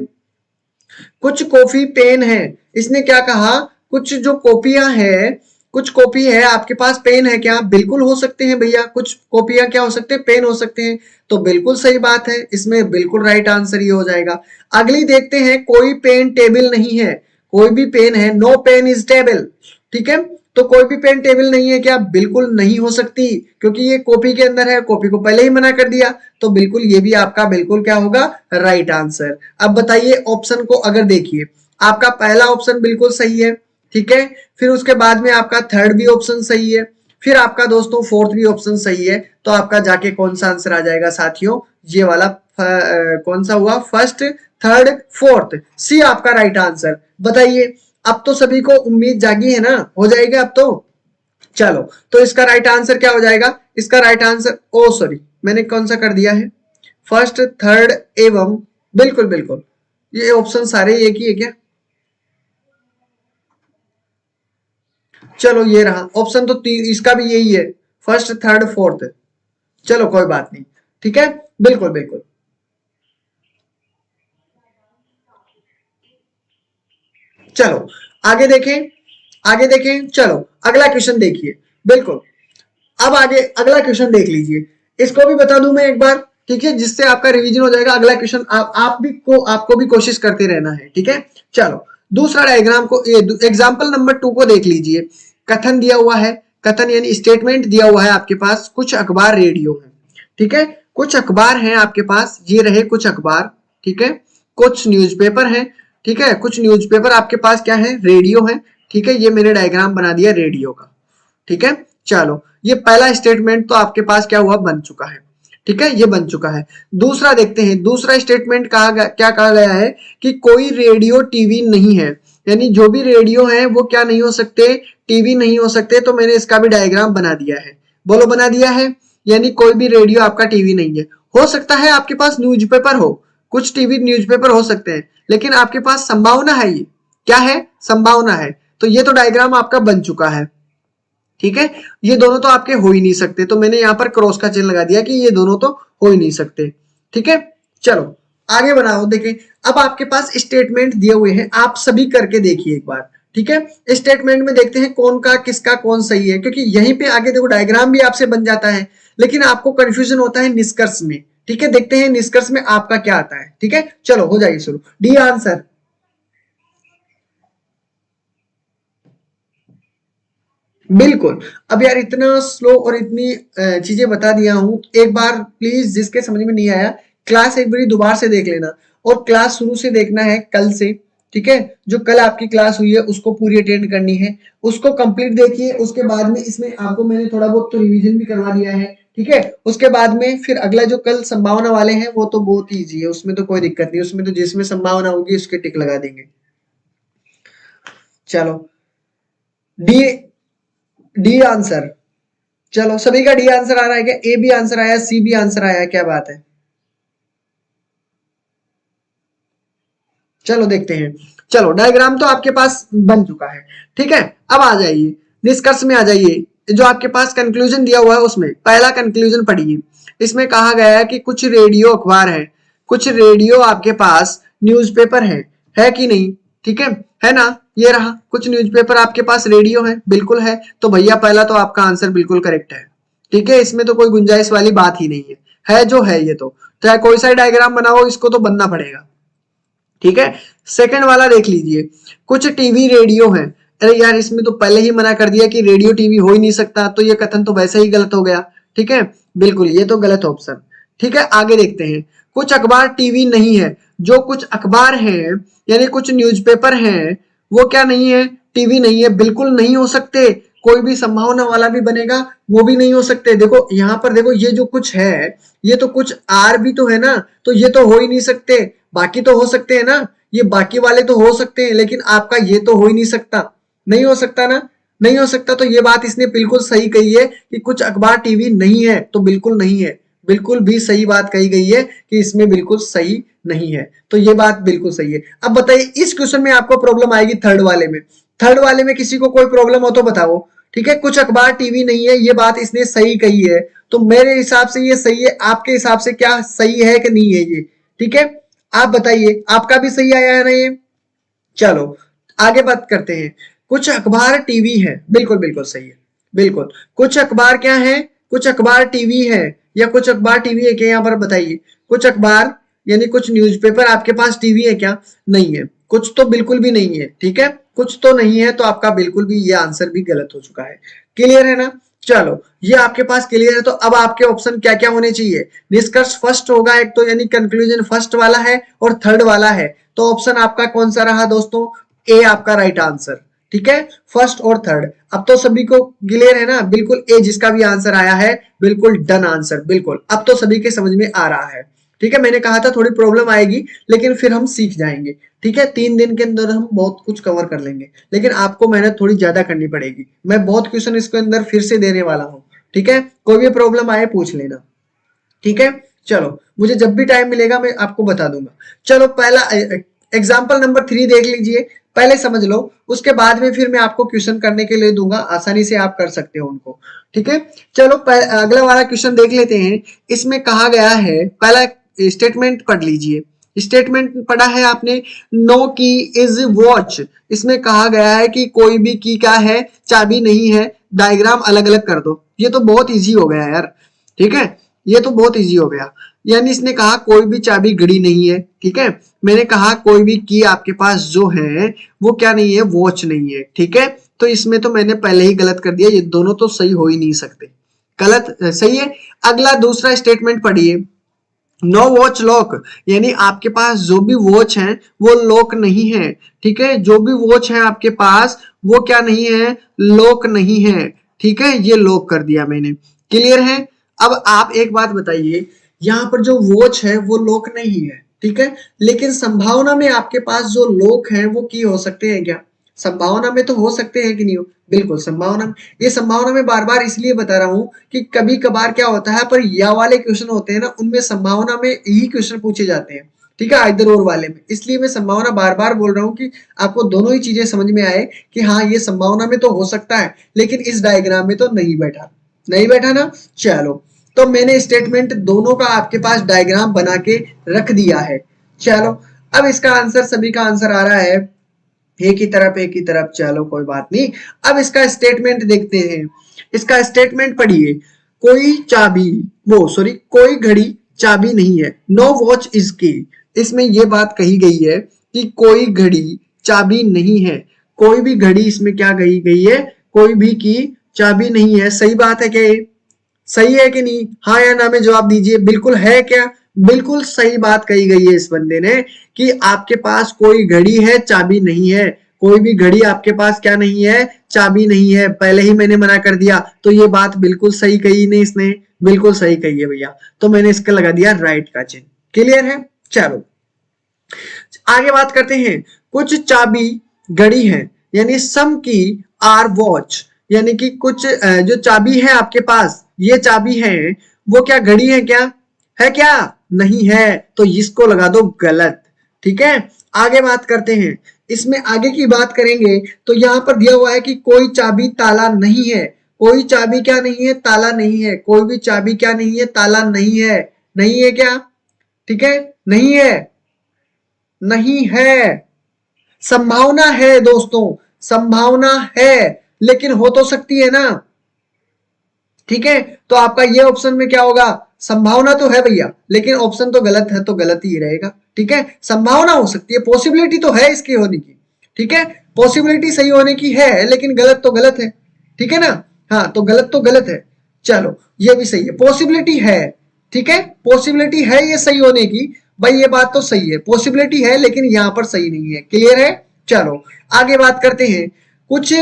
कुछ कॉफी पेन है, इसने क्या कहा, कुछ जो कॉपियां है, कुछ कॉपी है आपके पास, पेन है क्या? बिल्कुल हो सकते हैं भैया, कुछ कॉपियां क्या हो सकते हैं, पेन हो सकते हैं। तो बिल्कुल सही बात है, इसमें बिल्कुल राइट आंसर ये हो जाएगा। अगली देखते हैं, कोई पेन टेबल नहीं है, कोई भी पेन है, नो पेन इज टेबल। ठीक है, तो कोई भी पेन टेबल नहीं है क्या? बिल्कुल नहीं हो सकती, क्योंकि ये कॉपी के अंदर है, कॉपी को पहले ही मना कर दिया। तो बिल्कुल ये भी आपका बिल्कुल क्या होगा, राइट आंसर। अब बताइए ऑप्शन को अगर देखिए, आपका पहला ऑप्शन बिल्कुल सही है। ठीक है, फिर उसके बाद में आपका थर्ड भी ऑप्शन सही है, फिर आपका दोस्तों फोर्थ भी ऑप्शन सही है। तो आपका जाके कौन सा आंसर आ जाएगा साथियों, ये वाला कौन सा हुआ, फर्स्ट, थर्ड, फोर्थ, सी आपका राइट आंसर। बताइए, अब तो सभी को उम्मीद जागी है ना, हो जाएगा अब तो। चलो, तो इसका राइट आंसर क्या हो जाएगा, इसका राइट आंसर, ओ सॉरी मैंने कौन सा कर दिया है, फर्स्ट, थर्ड एवं, बिल्कुल बिल्कुल, ये ऑप्शन सारे एक ही है क्या? चलो ये रहा ऑप्शन, तो इसका भी यही है, फर्स्ट, थर्ड, फोर्थ। चलो कोई बात नहीं, ठीक है, बिल्कुल बिल्कुल। चलो आगे देखें, आगे देखें, चलो अगला क्वेश्चन देखिए। बिल्कुल, अब आगे अगला क्वेश्चन देख लीजिए, इसको भी बता दूं मैं एक बार, ठीक है, जिससे आपका रिवीजन हो जाएगा। अगला क्वेश्चन आप भी को आपको भी कोशिश करते रहना है। ठीक है, चलो दूसरा डायग्राम को, एग्जांपल नंबर 2 को देख लीजिए। कथन दिया हुआ है, कथन यानी स्टेटमेंट दिया हुआ है आपके पास, कुछ अखबार रेडियो है। ठीक है, कुछ अखबार हैं आपके पास, ये रहे कुछ अखबार। ठीक है, कुछ न्यूज़पेपर हैं, ठीक है, कुछ न्यूज़पेपर आपके पास क्या है, रेडियो है। ठीक है, ये मैंने डायग्राम बना दिया रेडियो का। ठीक है, चलो ये पहला स्टेटमेंट तो आपके पास क्या हुआ, बन चुका है। ठीक है, ये बन चुका है। दूसरा देखते हैं, दूसरा स्टेटमेंट क्या कहा गया है कि कोई रेडियो टीवी नहीं है, यानी जो भी रेडियो है वो क्या नहीं हो सकते, टीवी नहीं हो सकते। तो मैंने इसका भी डायग्राम बना दिया है, बोलो बना दिया है। यानी कोई भी रेडियो आपका टीवी नहीं है। हो सकता है आपके पास न्यूज़पेपर हो, कुछ टीवी न्यूज़पेपर हो सकते हैं, लेकिन आपके पास संभावना है, ये क्या है, संभावना है। तो ये तो डायग्राम आपका बन चुका है। ठीक है, ये दोनों तो आपके हो ही नहीं सकते, तो मैंने यहाँ पर क्रॉस का चिन्ह लगा दिया कि ये दोनों तो हो ही नहीं सकते। ठीक है, चलो आगे बढ़ाओ। देखिए अब आपके पास स्टेटमेंट दिए हुए हैं, आप सभी करके देखिए एक बार। ठीक है, स्टेटमेंट में देखते हैं कौन का किसका कौन सही है, क्योंकि यहीं पे आगे देखो डायग्राम भी आपसे बन जाता है, लेकिन आपको कंफ्यूजन होता है निष्कर्ष में। ठीक है, देखते हैं निष्कर्ष में आपका क्या आता है। ठीक है, चलो हो जाइए शुरू। D answer. बिल्कुल। अब यार इतना स्लो और इतनी चीजें बता दिया हूं, एक बार प्लीज जिसके समझ में नहीं आया क्लास एक बारी दोबारा से देख लेना, और क्लास शुरू से देखना है कल से। ठीक है, जो कल आपकी क्लास हुई है उसको पूरी अटेंड करनी है, उसको कंप्लीट देखिए। उसके बाद में इसमें आपको मैंने थोड़ा बहुत तो रिवीजन भी करवा दिया है। ठीक है, उसके बाद में फिर अगला जो कल संभावना वाले हैं वो तो बहुत ईजी है, उसमें तो कोई दिक्कत नहीं, उसमें तो जिसमें संभावना होगी उसके टिक लगा देंगे। चलो डी, डी आंसर। चलो सभी का डी आंसर आ रहा है क्या, ए भी आंसर आया, सी भी आंसर आया, क्या बात है। चलो देखते हैं। चलो डायग्राम तो आपके पास बन चुका है। ठीक है, अब आ जाइए निष्कर्ष में आ जाइए। जो आपके पास कंक्लूजन दिया हुआ है उसमें पहला कंक्लूजन पढ़िए। इसमें कहा गया है कि कुछ रेडियो अखबार है, कुछ रेडियो आपके पास न्यूज़पेपर है कि नहीं। ठीक है ना, ये रहा कुछ न्यूज़पेपर आपके पास, रेडियो है, बिल्कुल है। तो भैया पहला तो आपका आंसर बिल्कुल करेक्ट है। ठीक है, इसमें तो कोई गुंजाइश वाली बात ही नहीं है जो है ये तो चाहे कोई सा डायग्राम बनाओ इसको तो बनना पड़ेगा। ठीक है, सेकंड वाला देख लीजिए, कुछ टीवी रेडियो हैं। अरे यार इसमें तो पहले ही मना कर दिया कि रेडियो टीवी हो ही नहीं सकता, तो ये कथन तो वैसे ही गलत हो गया। ठीक है, बिल्कुल ये तो गलत ऑप्शन। ठीक है, आगे देखते हैं, कुछ अखबार टीवी नहीं है। जो कुछ अखबार हैं यानी कुछ न्यूज़पेपर हैं वो क्या नहीं है, टीवी नहीं है, बिल्कुल नहीं हो सकते। कोई भी संभावना वाला भी बनेगा वो भी नहीं हो सकते। देखो यहाँ पर देखो, ये जो कुछ है ये तो कुछ आर भी तो है ना, तो ये तो हो ही नहीं सकते। बाकी तो हो सकते हैं ना, ये बाकी वाले तो हो सकते हैं, लेकिन आपका ये तो हो ही नहीं सकता, नहीं हो सकता ना, नहीं हो सकता। तो ये बात इसने बिल्कुल सही कही है कि कुछ अखबार टीवी नहीं है, तो बिल्कुल नहीं है, बिल्कुल भी सही बात कही गई है कि इसमें बिल्कुल सही नहीं है। तो ये बात बिल्कुल सही है। अब बताइए इस क्वेश्चन में आपको प्रॉब्लम आएगी थर्ड वाले में, थर्ड वाले में किसी को कोई प्रॉब्लम हो तो बताओ। ठीक है, कुछ अखबार टीवी नहीं है, ये बात इसने सही कही है, तो मेरे हिसाब से ये सही है। आपके हिसाब से क्या सही है कि नहीं है ये, ठीक है, आप बताइए, आपका भी सही आया है ना ये। चलो आगे बात करते हैं, कुछ अखबार टीवी है, बिल्कुल बिल्कुल सही है, बिल्कुल। कुछ अखबार क्या है, कुछ अखबार टीवी है, या कुछ अखबार टीवी है क्या, यहाँ पर बताइए। कुछ अखबार यानी कुछ न्यूज़पेपर आपके पास टीवी है क्या, नहीं है, कुछ तो बिल्कुल भी नहीं है। ठीक है, कुछ तो नहीं है, तो आपका बिल्कुल भी ये आंसर भी गलत हो चुका है। क्लियर है ना, चलो ये आपके पास क्लियर है। तो अब आपके ऑप्शन क्या क्या होने चाहिए, निष्कर्ष फर्स्ट होगा एक तो, यानी कंक्लूजन फर्स्ट वाला है और थर्ड वाला है। तो ऑप्शन आपका कौन सा रहा दोस्तों, ए आपका राइट आंसर। ठीक है, फर्स्ट और थर्ड। अब तो सभी को क्लियर है ना, बिल्कुल ए जिसका भी आंसर आया है बिल्कुल डन आंसर, बिल्कुल अब तो सभी के समझ में आ रहा है। ठीक है, मैंने कहा था थोड़ी प्रॉब्लम आएगी लेकिन फिर हम सीख जाएंगे। ठीक है, 3 दिन के अंदर हम बहुत कुछ कवर कर लेंगे, लेकिन आपको मेहनत थोड़ी ज्यादा करनी पड़ेगी। मैं बहुत क्वेश्चन इसके अंदर फिर से देने वाला हूँ। ठीक है, कोई भी प्रॉब्लम आए पूछ लेना। ठीक है, चलो मुझे जब भी टाइम मिलेगा मैं आपको बता दूंगा। चलो पहला एग्जाम्पल नंबर 3 देख लीजिए, पहले समझ लो, उसके बाद में फिर मैं आपको क्वेश्चन करने के लिए दूंगा, आसानी से आप कर सकते हो उनको। ठीक है, चलो अगला वाला क्वेश्चन देख लेते हैं। इसमें कहा गया है, पहला स्टेटमेंट पढ़ लीजिए। स्टेटमेंट पढ़ा है आपने, नो की इज वॉच। इसमें कहा गया है कि कोई भी की क्या है, चाबी नहीं है। डायग्राम अलग अलग कर दो, ये तो बहुत इजी हो गया यार। ठीक है, ये तो बहुत इजी हो गया। यानी इसने कहा कोई भी चाबी घड़ी नहीं है। ठीक है, मैंने कहा कोई भी की आपके पास जो है वो क्या नहीं है, वॉच नहीं है। ठीक है, तो इसमें तो मैंने पहले ही गलत कर दिया, ये दोनों तो सही हो ही नहीं सकते, गलत सही है। अगला दूसरा स्टेटमेंट पढ़िए, नो वॉच लॉक, यानी आपके पास जो भी वॉच है वो लॉक नहीं है, ठीक है, जो भी वॉच है आपके पास वो क्या नहीं है, लॉक नहीं है, ठीक है, ये लॉक कर दिया मैंने, क्लियर है। अब आप एक बात बताइए, यहाँ पर जो वॉच है वो लॉक नहीं है, ठीक है, लेकिन संभावना में आपके पास जो लॉक है वो की हो सकते हैं क्या, संभावना में तो हो सकते हैं कि नहीं हो, बिल्कुल संभावना में। ये संभावना में बार बार इसलिए बता रहा हूं कि कभी कभार क्या होता है, पर या वाले क्वेश्चन होते हैं ना, उनमें संभावना में यही क्वेश्चन पूछे जाते हैं, ठीक है, आइदर और वाले में, इसलिए मैं संभावना बार बार बोल रहा हूँ कि आपको दोनों ही चीजें समझ में आए कि हाँ ये संभावना में तो हो सकता है, लेकिन इस डायग्राम में तो नहीं बैठा, नहीं बैठा ना। चलो, तो मैंने स्टेटमेंट दोनों का आपके पास डायग्राम बना के रख दिया है। चलो, अब इसका आंसर, सभी का आंसर आ रहा है एक ही तरफ, एक ही तरफ, चलो कोई बात नहीं। अब इसका स्टेटमेंट देखते हैं, इसका स्टेटमेंट पढ़िए, कोई चाबी, वो सॉरी, कोई घड़ी चाबी नहीं है, नो वॉच इज की। इसमें यह बात कही गई है कि कोई घड़ी चाबी नहीं है, कोई भी घड़ी इसमें क्या कही गई है, कोई भी की चाबी नहीं है, सही बात है क्या ये, सही है कि नहीं, हाँ या ना में जवाब दीजिए, बिल्कुल है क्या, बिल्कुल सही बात कही गई है इस बंदे ने कि आपके पास कोई घड़ी है चाबी नहीं है, कोई भी घड़ी आपके पास क्या नहीं है, चाबी नहीं है, पहले ही मैंने मना कर दिया, तो ये बात बिल्कुल सही कही नहीं इसने, बिल्कुल सही कही है भैया, तो मैंने इसका लगा दिया राइट का चिन्ह, क्लियर है। चलो आगे बात करते हैं, कुछ चाबी घड़ी है, यानी सम की आर वॉच, यानी कि कुछ जो चाबी है आपके पास, ये चाबी है, वो क्या घड़ी है क्या, है क्या, नहीं है, तो इसको लगा दो गलत, ठीक है। आगे बात करते हैं, इसमें आगे की बात करेंगे तो यहां पर दिया हुआ है कि कोई चाबी ताला नहीं है, कोई चाबी क्या नहीं है, ताला नहीं है, कोई भी चाबी क्या नहीं है, ताला नहीं है, नहीं है क्या, ठीक है, नहीं है, नहीं है, संभावना है दोस्तों, संभावना है, लेकिन हो तो सकती है ना, ठीक है, तो आपका ये ऑप्शन में क्या होगा, संभावना तो है भैया, लेकिन ऑप्शन तो गलत है, तो गलत ही रहेगा, ठीक है, संभावना हो सकती है, पॉसिबिलिटी तो है इसके होने की, ठीक है, पॉसिबिलिटी सही होने की है, लेकिन गलत तो गलत है, ठीक है ना, हाँ तो गलत तो गलत है, चलो ये भी सही है, पॉसिबिलिटी है, ठीक है, पॉसिबिलिटी है ये सही होने की, भाई ये बात तो सही है, पॉसिबिलिटी है, लेकिन यहां पर सही नहीं है, क्लियर है। चलो आगे बात करते हैं, कुछ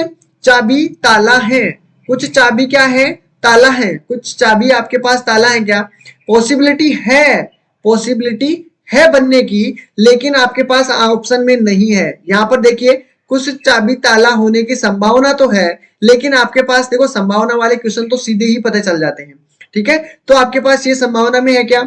चाबी ताला है, कुछ चाबी क्या है, ताला है, कुछ चाबी आपके पास ताला है क्या, पॉसिबिलिटी है, पॉसिबिलिटी है बनने की, लेकिन आपके पास ऑप्शन में नहीं है, यहां पर देखिए कुछ चाबी ताला होने की संभावना तो है, लेकिन आपके पास देखो संभावना वाले क्वेश्चन तो सीधे ही पता चल जाते हैं, ठीक है, तो आपके पास ये संभावना में है क्या,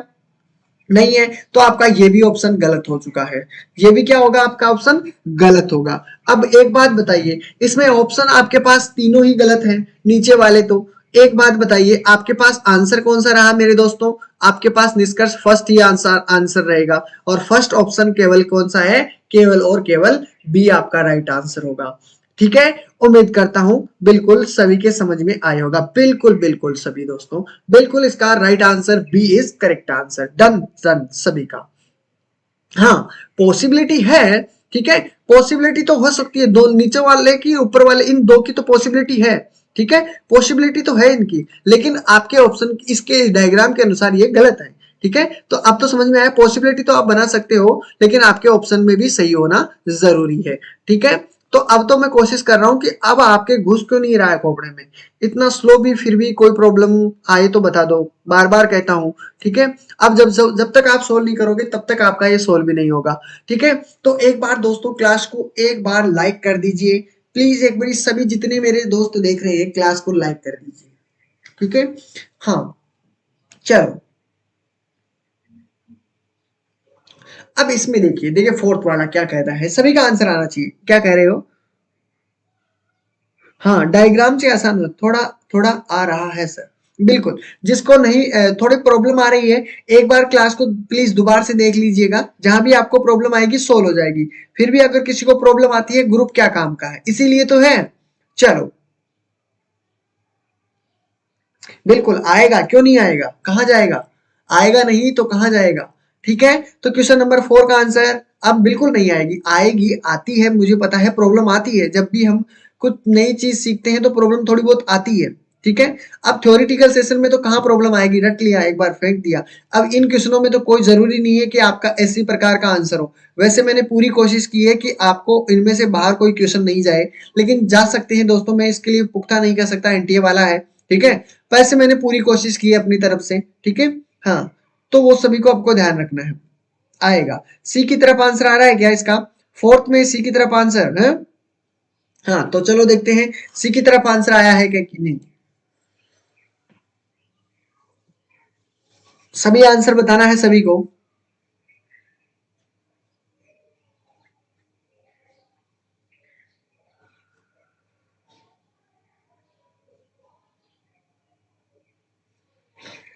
नहीं है, तो आपका ये भी ऑप्शन गलत हो चुका है, ये भी क्या होगा, आपका ऑप्शन गलत होगा। अब एक बात बताइए, इसमें ऑप्शन आपके पास तीनों ही गलत हैं नीचे वाले, तो एक बात बताइए आपके पास आंसर कौन सा रहा मेरे दोस्तों, आपके पास निष्कर्ष फर्स्ट ही आंसर आंसर रहेगा, और फर्स्ट ऑप्शन केवल कौन सा है, केवल और केवल बी आपका राइट आंसर होगा, ठीक है। उम्मीद करता हूं बिल्कुल सभी के समझ में आया होगा, बिल्कुल बिल्कुल सभी दोस्तों, बिल्कुल इसका right answer B is correct answer, done done सभी का। हाँ पॉसिबिलिटी है, ठीक है, पॉसिबिलिटी तो हो सकती है, दो नीचे वाले की ऊपर वाले, इन दो की तो पॉसिबिलिटी है, ठीक है, पॉसिबिलिटी तो है इनकी, लेकिन आपके ऑप्शन इसके डायग्राम के अनुसार ये गलत है, ठीक है, तो अब तो समझ में आया, पॉसिबिलिटी तो आप बना सकते हो, लेकिन आपके ऑप्शन में भी सही होना जरूरी है, ठीक है। तो अब तो मैं कोशिश कर रहा हूं कि अब आपके घुस क्यों नहीं रहा है खोपड़े में, इतना स्लो भी, फिर भी कोई प्रॉब्लम आए तो बता दो, बार बार कहता हूं, ठीक है। अब जब तक आप सोल्व नहीं करोगे तब तक आपका ये सोल्व भी नहीं होगा, ठीक है। तो एक बार दोस्तों क्लास को एक बार लाइक कर दीजिए प्लीज, एक बार सभी जितने मेरे दोस्त देख रहे हैं क्लास को लाइक कर दीजिए, ठीक है। हाँ चलो, अब इसमें देखिए, देखिए फोर्थ वाला क्या कहता है, सभी का आंसर आना चाहिए, क्या कह रहे हो, हाँ डायग्राम से आसान हो, थोड़ा थोड़ा आ रहा है सर, बिल्कुल, जिसको नहीं थोड़ी प्रॉब्लम आ रही है, एक बार क्लास को प्लीज दोबारा से देख लीजिएगा, जहां भी आपको प्रॉब्लम आएगी सोल्व हो जाएगी, फिर भी अगर किसी को प्रॉब्लम आती है, ग्रुप क्या काम का है, इसीलिए तो है। चलो बिल्कुल आएगा, क्यों नहीं आएगा, कहां जाएगा, आएगा नहीं तो कहां जाएगा, ठीक है। तो क्वेश्चन नंबर 4 का आंसर अब बिल्कुल नहीं आएगी, आएगी, आती है, मुझे पता है प्रॉब्लम आती है, जब भी हम कुछ नई चीज सीखते हैं तो प्रॉब्लम थोड़ी बहुत आती है, ठीक है। अब थ्योरेटिकल सेशन में तो कहाँ प्रॉब्लम आएगी, रट लिया एक बार फेंक दिया। अब इन क्वेश्चनों में तो कोई जरूरी नहीं है कि आपका इसी प्रकार का आंसर हो। वैसे मैंने पूरी कोशिश की है कि आपको इनमें से बाहर कोई क्वेश्चन नहीं जाए, लेकिन जा सकते हैं दोस्तों, मैं इसके लिए पुख्ता नहीं कह सकता, एनटीए वाला है, ठीक है। वैसे मैंने पूरी कोशिश की है अपनी तरफ से, ठीक है। हाँ, तो वो सभी को आपको ध्यान रखना है। आएगा सी की तरफ आंसर आ रहा है क्या इसका, फोर्थ में सी की तरफ आंसर है। हाँ, तो चलो देखते हैं सी की तरफ आंसर आया है क्या कि नहीं। सभी आंसर बताना है सभी को।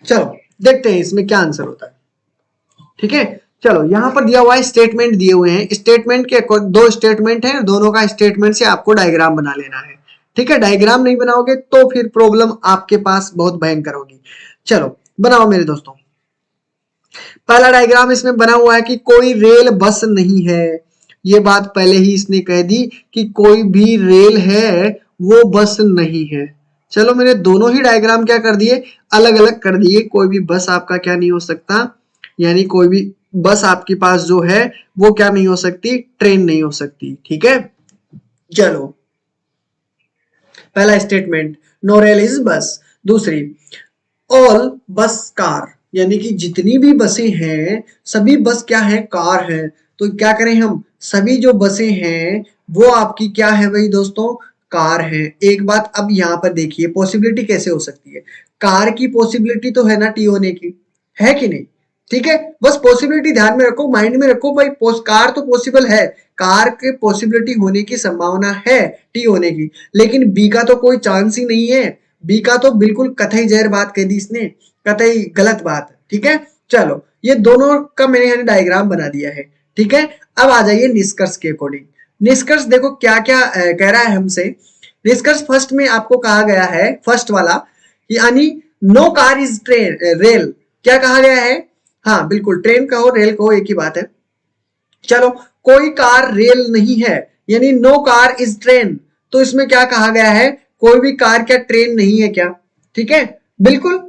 चलो देखते हैं इसमें क्या आंसर होता है, ठीक है। चलो यहाँ पर दिया हुआ है, स्टेटमेंट दिए हुए हैं, स्टेटमेंट के दो स्टेटमेंट हैं, दोनों का स्टेटमेंट से आपको डायग्राम बना लेना है, ठीक है। डायग्राम नहीं बनाओगे तो फिर प्रॉब्लम आपके पास बहुत भयंकर होगी। चलो बनाओ मेरे दोस्तों। पहला डायग्राम इसमें बना हुआ है कि कोई रेल बस नहीं है। ये बात पहले ही इसने कह दी कि कोई भी रेल है वो बस नहीं है। चलो मैंने दोनों ही डायग्राम क्या कर दिए, अलग अलग कर दिए। कोई भी बस आपका क्या नहीं हो सकता, यानी कोई भी बस आपके पास जो है वो क्या नहीं हो सकती, ट्रेन नहीं हो सकती, ठीक है। चलो पहला स्टेटमेंट, नो रेल इज बस। दूसरी, ऑल बस कार, यानी कि जितनी भी बसें हैं सभी बस क्या है, कार है। तो क्या करें हम, सभी जो बसें हैं वो आपकी क्या है भाई दोस्तों, कार है। एक बात अब यहाँ पर देखिए पॉसिबिलिटी कैसे हो सकती है, कार की पॉसिबिलिटी तो है ना टी होने की, है कि नहीं, ठीक है। बस पॉसिबिलिटी ध्यान में रखो, माइंड में रखो भाई, कार तो पॉसिबल है, कार के पॉसिबिलिटी होने की संभावना है टी होने की, लेकिन बी का तो कोई चांस ही नहीं है। बी का तो बिल्कुल कतई जहर बात कह दी इसने, कतई गलत बात, ठीक है। चलो ये दोनों का मैंने यहाँ डायग्राम बना दिया है, ठीक है। अब आ जाइए निष्कर्ष के अकॉर्डिंग। निष्कर्ष देखो क्या क्या कह रहा है हमसे। निष्कर्ष फर्स्ट में आपको कहा गया है, फर्स्ट वाला, यानी no car is train rail, क्या कहा गया है, हाँ बिल्कुल, ट्रेन कहो रेल कहो एक ही बात है। चलो कोई कार रेल नहीं है, यानी नो कार इज ट्रेन, तो इसमें क्या कहा गया है, कोई भी कार क्या ट्रेन नहीं है क्या, ठीक है। बिल्कुल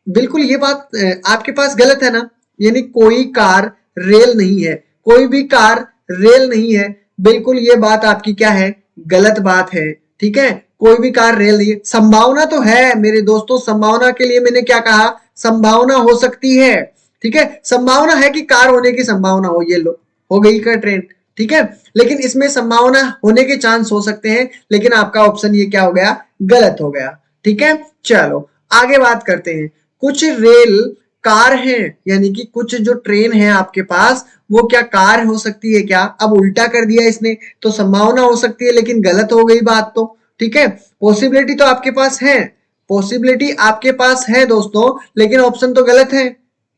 बिल्कुल ये बात आपके पास गलत है ना, यानी कोई कार रेल नहीं है, कोई भी कार रेल नहीं है, बिल्कुल ये बात आपकी क्या है, गलत बात है, ठीक है। कोई भी कार रेल नहीं है, संभावना तो है मेरे दोस्तों, संभावना के लिए मैंने क्या कहा, संभावना हो सकती है, ठीक है। संभावना है कि कार होने की संभावना हो, ये लो हो गई का ट्रेन, ठीक है। लेकिन इसमें संभावना होने के चांस हो सकते हैं, लेकिन आपका ऑप्शन ये क्या हो गया, गलत हो गया, ठीक है। चलो आगे बात करते हैं। कुछ रेल कार है, यानी कि कुछ जो ट्रेन है आपके पास वो क्या कार हो सकती है क्या, अब उल्टा कर दिया इसने, तो संभावना हो सकती है लेकिन गलत हो गई बात तो, ठीक है। पॉसिबिलिटी तो आपके पास है, पॉसिबिलिटी आपके पास है दोस्तों, लेकिन ऑप्शन तो गलत है,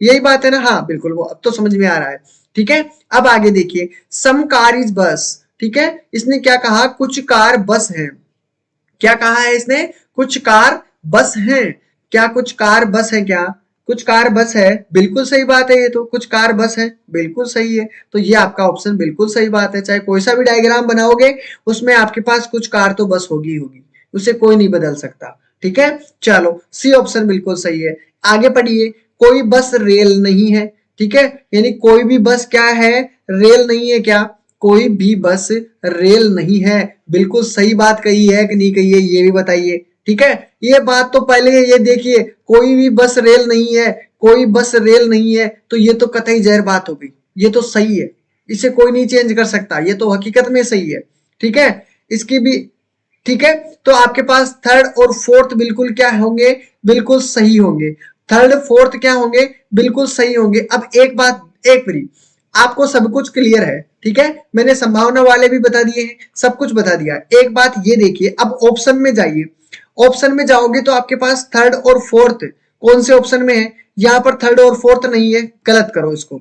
यही बात है ना, हाँ बिल्कुल, वो अब तो समझ में आ रहा है, ठीक है। अब आगे देखिए, सम कार इज बस, ठीक है। इसने क्या कहा, कुछ कार बस है, क्या कहा है इसने, कुछ कार बस है, क्या कुछ कार बस है क्या, कुछ कार बस है, बिल्कुल सही बात है, ये तो कुछ कार बस है, बिल्कुल सही है। तो ये आपका ऑप्शन बिल्कुल सही बात है, चाहे कोई सा भी डायग्राम बनाओगे उसमें आपके पास कुछ कार तो बस होगी होगी, उसे कोई नहीं बदल सकता, ठीक है। चलो सी ऑप्शन बिल्कुल सही है। आगे पढ़िए, कोई बस रेल नहीं है, ठीक है, यानी कोई भी बस क्या है, रेल नहीं है क्या, कोई भी बस रेल नहीं है, बिल्कुल सही बात कही है कि नहीं कही है ये भी बताइए, ठीक है। ये बात तो पहले ये देखिए, कोई भी बस रेल नहीं है, कोई बस रेल नहीं है, तो ये तो कतई जहर बात हो गई, ये तो सही है, इसे कोई नहीं चेंज कर सकता, ये तो हकीकत में सही है, ठीक है। इसकी भी ठीक है। तो आपके पास थर्ड और फोर्थ बिल्कुल क्या होंगे, बिल्कुल सही होंगे, थर्ड फोर्थ क्या होंगे, बिल्कुल सही होंगे। अब एक बात, एक मिनट, आपको सब कुछ क्लियर है, ठीक है, मैंने संभावना वाले भी बता दिए हैं, सब कुछ बता दिया। एक बात ये देखिए, अब ऑप्शन में जाइए, ऑप्शन में जाओगे तो आपके पास थर्ड और फोर्थ कौन से ऑप्शन में है, यहां पर थर्ड और फोर्थ नहीं है, गलत करो इसको,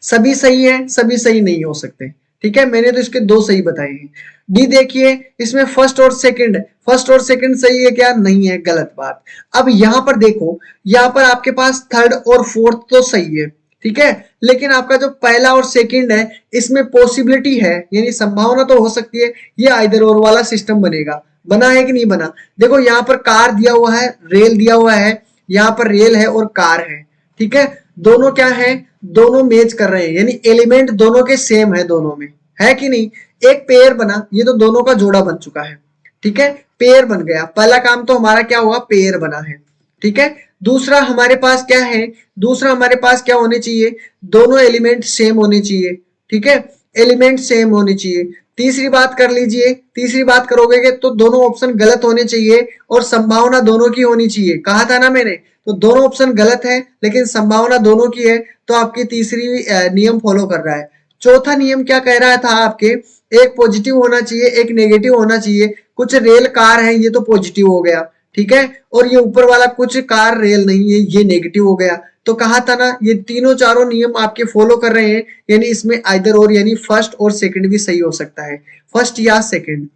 सभी सही है, सभी सही नहीं हो सकते, ठीक है। मैंने तो इसके दो सही बताए हैं। डी देखिए, इसमें फर्स्ट और सेकंड, फर्स्ट और सेकंड सही है क्या, नहीं है, गलत बात। अब यहां पर देखो, यहां पर आपके पास थर्ड और फोर्थ तो सही है, ठीक है, लेकिन आपका जो पहला और सेकंड है इसमें पॉसिबिलिटी है, यानी संभावना तो हो सकती है, ये आइदर और वाला सिस्टम बनेगा, बना है कि नहीं बना? देखो यहाँ पर कार दिया हुआ है, रेल दिया हुआ है, यहाँ पर रेल है और कार है, ठीक है। दोनों क्या है, दोनों मैच कर रहे हैं, यानी एलिमेंट दोनों के सेम है, दोनों में है कि नहीं। एक पेयर बना, ये तो दोनों का जोड़ा बन चुका है, ठीक है, पेयर बन गया। पहला काम तो हमारा क्या हुआ, पेयर बना है, ठीक है। दूसरा हमारे पास क्या है, दूसरा हमारे पास क्या होने चाहिए, दोनों एलिमेंट सेम होने चाहिए, ठीक है, एलिमेंट सेम होने चाहिए। तीसरी बात कर लीजिए, तीसरी बात करोगे तो दोनों ऑप्शन गलत होने चाहिए और संभावना दोनों की होनी चाहिए, कहा था ना मैंने। तो दोनों ऑप्शन गलत है लेकिन संभावना दोनों की है, तो आपकी तीसरी नियम फॉलो कर रहा है। चौथा नियम क्या कह रहा था आपके, एक पॉजिटिव होना चाहिए एक नेगेटिव होना चाहिए। कुछ रेल कार है, ये तो पॉजिटिव हो गया, ठीक है, और ये ऊपर वाला कुछ कार रेल नहीं है, ये नेगेटिव हो गया। तो कहा था ना, ये तीनों चारों नियम आपके फॉलो कर रहे हैं, यानी इसमें आइदर और, यानी फर्स्ट और सेकंड भी सही हो सकता है, फर्स्ट या सेकंड,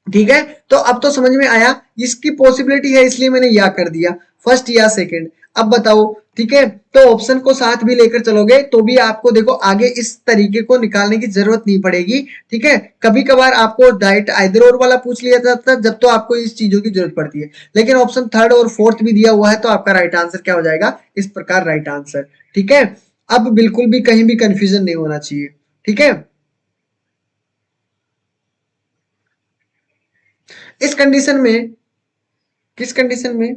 ठीक है। तो अब तो समझ में आया, इसकी पॉसिबिलिटी है इसलिए मैंने या कर दिया, फर्स्ट या सेकंड। अब बताओ, ठीक है, तो ऑप्शन को साथ भी लेकर चलोगे तो भी आपको देखो आगे इस तरीके को निकालने की जरूरत नहीं पड़ेगी, ठीक है। कभी कभार आपको डाइट आइदर और वाला पूछ लिया जाता है जब तो आपको इस चीजों की जरूरत पड़ती है, लेकिन ऑप्शन थर्ड और फोर्थ भी दिया हुआ है तो आपका राइट आंसर क्या हो जाएगा, इस प्रकार राइट आंसर, ठीक है। अब बिल्कुल भी कहीं भी कंफ्यूजन नहीं होना चाहिए, ठीक है। इस कंडीशन में, किस कंडीशन में,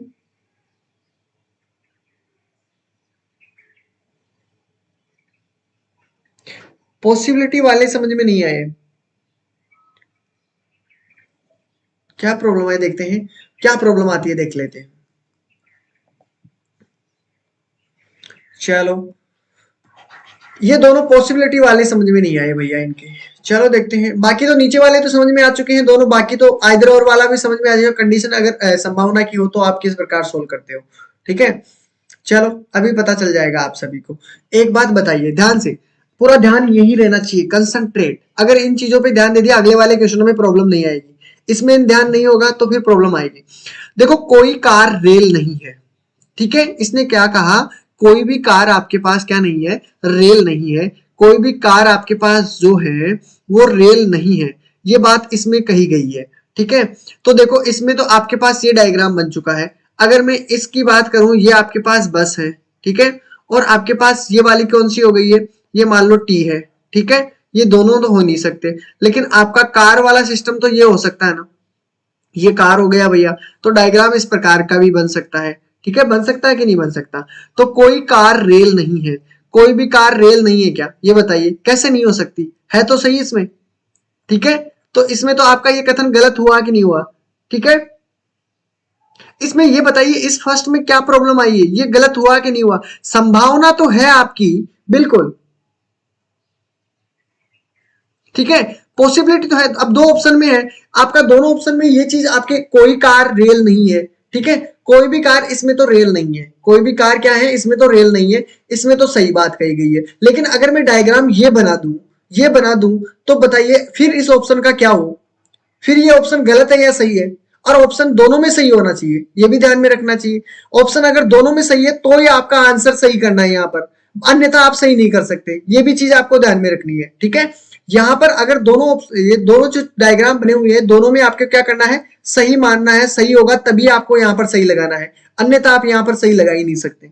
पॉसिबिलिटी वाले समझ में नहीं आए, क्या प्रॉब्लम है देखते हैं, क्या प्रॉब्लम आती है देख लेते हैं। चलो, ये दोनों पॉसिबिलिटी वाले समझ में नहीं आए भैया इनके। चलो देखते हैं, बाकी तो नीचे वाले तो समझ में आ चुके हैं दोनों, बाकी तो आइदर और वाला भी समझ में आ जाएगा। कंडीशन अगर संभावना की हो तो आप किस प्रकार सोल्व करते हो, ठीक है। चलो अभी पता चल जाएगा आप सभी को। एक बात बताइए ध्यान से, पूरा ध्यान यही रहना चाहिए, कंसंट्रेट। अगर इन चीजों पे ध्यान दे दिया अगले वाले क्वेश्चनों में प्रॉब्लम नहीं आएगी, इसमें ध्यान नहीं होगा तो फिर प्रॉब्लम आएगी। देखो कोई कार रेल नहीं है, ठीक है, इसने क्या कहा, कोई भी कार आपके पास क्या नहीं है, रेल नहीं है, कोई भी कार आपके पास जो है वो रेल नहीं है, ये बात इसमें कही गई है, ठीक है। तो देखो इसमें तो आपके पास ये डायग्राम बन चुका है। अगर मैं इसकी बात करूं, ये आपके पास बस है, ठीक है, और आपके पास ये वाली कौन सी हो गई है, ये मान लो टी है, ठीक है। ये दोनों तो हो नहीं सकते, लेकिन आपका कार वाला सिस्टम तो ये हो सकता है ना, ये कार हो गया भैया, तो डायग्राम इस प्रकार का भी बन सकता है, ठीक है, बन सकता है कि नहीं बन सकता। तो कोई कार रेल नहीं है, कोई भी कार रेल नहीं है क्या, ये बताइए कैसे नहीं हो सकती, है तो सही इसमें, ठीक है। तो इसमें तो आपका ये कथन गलत हुआ कि नहीं हुआ, ठीक है। इसमें ये बताइए इस फर्स्ट में क्या प्रॉब्लम आई है, ये गलत हुआ कि नहीं हुआ, संभावना तो है आपकी, बिल्कुल, ठीक है, पॉसिबिलिटी तो है। अब दो ऑप्शन में है आपका, दोनों ऑप्शन में ये चीज आपके, कोई कार रेल नहीं है, ठीक है, कोई भी कार, इसमें तो रेल नहीं है, कोई भी कार क्या है, इसमें तो रेल नहीं है, इसमें तो सही बात कही गई है। लेकिन अगर मैं डायग्राम ये बना दूं, ये बना दूं, तो बताइए फिर इस ऑप्शन का क्या हो, फिर ये ऑप्शन गलत है या सही है। और ऑप्शन दोनों में सही होना चाहिए, ये भी ध्यान में रखना चाहिए। ऑप्शन अगर दोनों में सही है तो ही आपका आंसर सही करना है यहाँ पर, अन्यथा आप सही नहीं कर सकते, ये भी चीज आपको ध्यान में रखनी है, ठीक है। यहाँ पर अगर दोनों, ये दोनों जो डायग्राम बने हुए हैं दोनों में आपको क्या करना है, सही मानना है, सही होगा तभी आपको यहाँ पर सही लगाना है, अन्यथा आप यहाँ पर सही लगा ही नहीं सकते,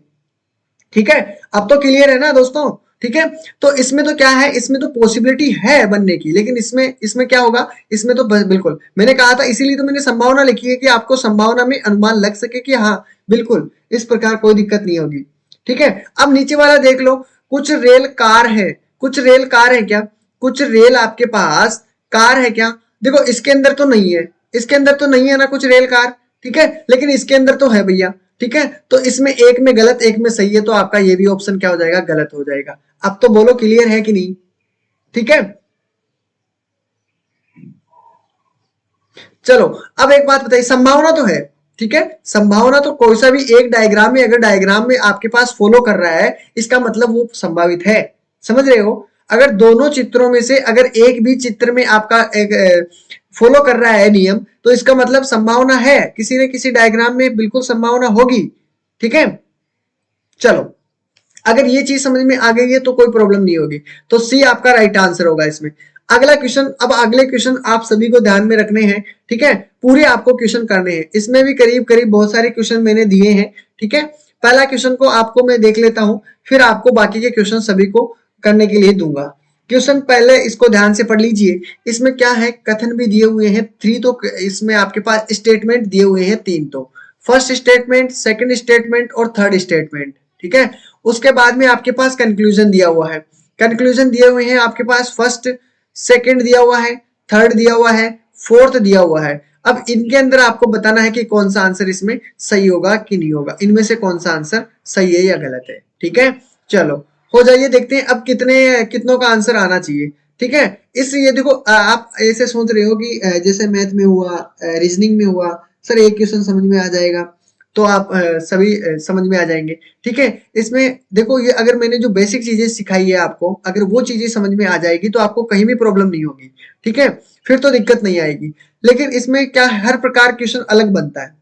ठीक है। अब तो क्लियर है ना दोस्तों, ठीक है। तो इसमें तो क्या है, इसमें तो पॉसिबिलिटी है बनने की, लेकिन इसमें इसमें क्या होगा, इसमें तो बिल्कुल मैंने कहा था, इसीलिए तो मैंने संभावना लिखी है कि आपको संभावना में अनुमान लग सके कि हाँ बिल्कुल इस प्रकार कोई दिक्कत नहीं होगी, ठीक है। अब नीचे वाला देख लो, कुछ रेल कार है, कुछ रेल कार है क्या, कुछ रेल आपके पास कार है क्या, देखो इसके अंदर तो नहीं है, इसके अंदर तो नहीं है ना कुछ रेल कार, ठीक है, लेकिन इसके अंदर तो है भैया, ठीक है। तो इसमें एक में गलत एक में सही है, तो आपका ये भी ऑप्शन क्या हो जाएगा, गलत हो जाएगा। अब तो बोलो क्लियर है कि नहीं, ठीक है। चलो अब एक बात बताइए, संभावना तो है, ठीक है, संभावना तो कोई सा भी एक डायग्राम में, अगर डायग्राम में आपके पास फॉलो कर रहा है इसका मतलब वो संभावित है, समझ रहे हो। अगर दोनों चित्रों में से अगर एक भी चित्र में आपका एक फॉलो कर रहा है नियम, तो इसका मतलब संभावना है, किसी न किसी डायग्राम में बिल्कुल संभावना होगी, ठीक है। चलो अगर ये चीज समझ में आ गई है तो कोई प्रॉब्लम नहीं होगी, तो सी आपका राइट आंसर होगा इसमें। अगला क्वेश्चन, अब अगले क्वेश्चन आप सभी को ध्यान में रखने हैं, ठीक है, पूरे आपको क्वेश्चन करने हैं। इसमें भी करीब करीब बहुत सारे क्वेश्चन मैंने दिए हैं, ठीक है। पहला क्वेश्चन को आपको मैं देख लेता हूं, फिर आपको बाकी के क्वेश्चन सभी को करने के लिए दूंगा। क्वेश्चन पहले इसको ध्यान से पढ़ लीजिए। इसमें क्या है, कथन भी दिए हुए हैं 3, तो इसमें आपके पास स्टेटमेंट दिए हुए हैं 3, तो फर्स्ट स्टेटमेंट, सेकंड स्टेटमेंट और थर्ड स्टेटमेंट, ठीक है। उसके बाद में आपके पास कंक्लूजन दिया हुआ है। कंक्लूजन दिए हुए हैं आपके पास फर्स्ट, सेकंड दिया हुआ है, थर्ड दिया हुआ है, फोर्थ दिया हुआ है। अब इनके अंदर आपको बताना है कि कौन सा आंसर इसमें सही होगा कि नहीं होगा, इनमें से कौन सा आंसर सही है या गलत है, ठीक है। चलो हो जाइए, देखते हैं अब कितनों का आंसर आना चाहिए, ठीक है। इसलिए देखो आप ऐसे सोच रहे हो कि जैसे मैथ में हुआ, रीजनिंग में हुआ, सर एक क्वेश्चन समझ में आ जाएगा, तो आप सभी समझ में आ जाएंगे, ठीक है। इसमें देखो, ये अगर मैंने जो बेसिक चीजें सिखाई है आपको, अगर वो चीजें समझ में आ जाएगी तो आपको कहीं भी प्रॉब्लम नहीं होगी, ठीक है, फिर तो दिक्कत नहीं आएगी। लेकिन इसमें क्या, हर प्रकार क्वेश्चन अलग बनता है,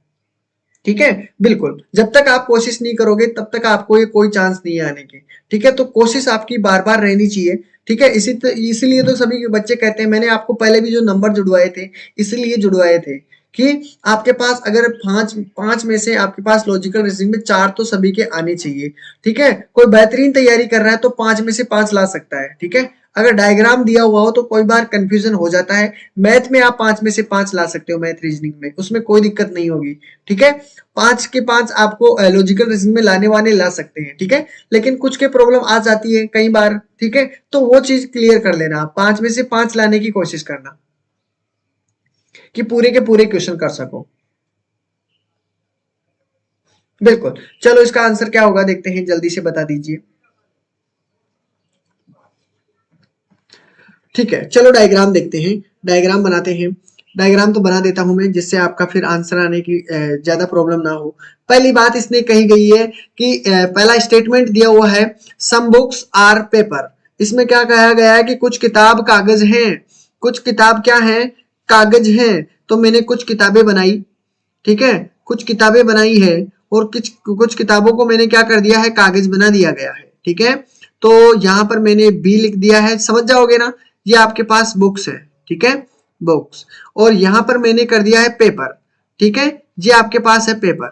ठीक है। बिल्कुल, जब तक आप कोशिश नहीं करोगे तब तक आपको ये कोई चांस नहीं आने के, ठीक है। तो कोशिश आपकी बार बार रहनी चाहिए, ठीक है। इसीलिए तो सभी के बच्चे कहते हैं, मैंने आपको पहले भी जो नंबर जुड़वाए थे इसलिए जुड़वाए थे कि आपके पास अगर पांच पांच में से आपके पास लॉजिकल रीजनिंग में 4 तो सभी के आने चाहिए, ठीक है। कोई बेहतरीन तैयारी कर रहा है तो 5 में से 5 ला सकता है, ठीक है। अगर डायग्राम दिया हुआ हो तो कोई बार कंफ्यूजन हो जाता है। मैथ में आप 5 में से 5 ला सकते हो, मैथ रीजनिंग में उसमें कोई दिक्कत नहीं होगी, ठीक है। 5 के 5 आपको लॉजिकल रीजनिंग में लाने वाले ला सकते हैं, ठीक है। लेकिन कुछ के प्रॉब्लम आ जाती है कई बार, ठीक है, तो वो चीज क्लियर कर लेना, 5 में से 5 लाने की कोशिश करना कि पूरे के पूरे क्वेश्चन कर सको। बिल्कुल, चलो इसका आंसर क्या होगा देखते हैं, जल्दी से बता दीजिए। ठीक है, चलो डायग्राम देखते हैं, डायग्राम बनाते हैं। डायग्राम तो बना देता हूं मैं, जिससे आपका फिर आंसर आने की ज्यादा प्रॉब्लम ना हो। पहली बात इसने कही गई है कि पहला स्टेटमेंट दिया हुआ है, सम बुक्स आर पेपर। इसमें क्या कहा गया है कि कुछ किताब कागज हैं, कुछ किताब क्या है, कागज हैं। तो मैंने कुछ किताबें बनाई, ठीक है, कुछ किताबें बनाई है, और कुछ कुछ किताबों को मैंने क्या कर दिया है, कागज बना दिया गया है, ठीक है। तो यहाँ पर मैंने बी लिख दिया है, समझ जाओगे ना, ये आपके पास बुक्स है, ठीक है, बुक्स। और यहाँ पर मैंने कर दिया है पेपर, ठीक है, ये आपके पास है पेपर,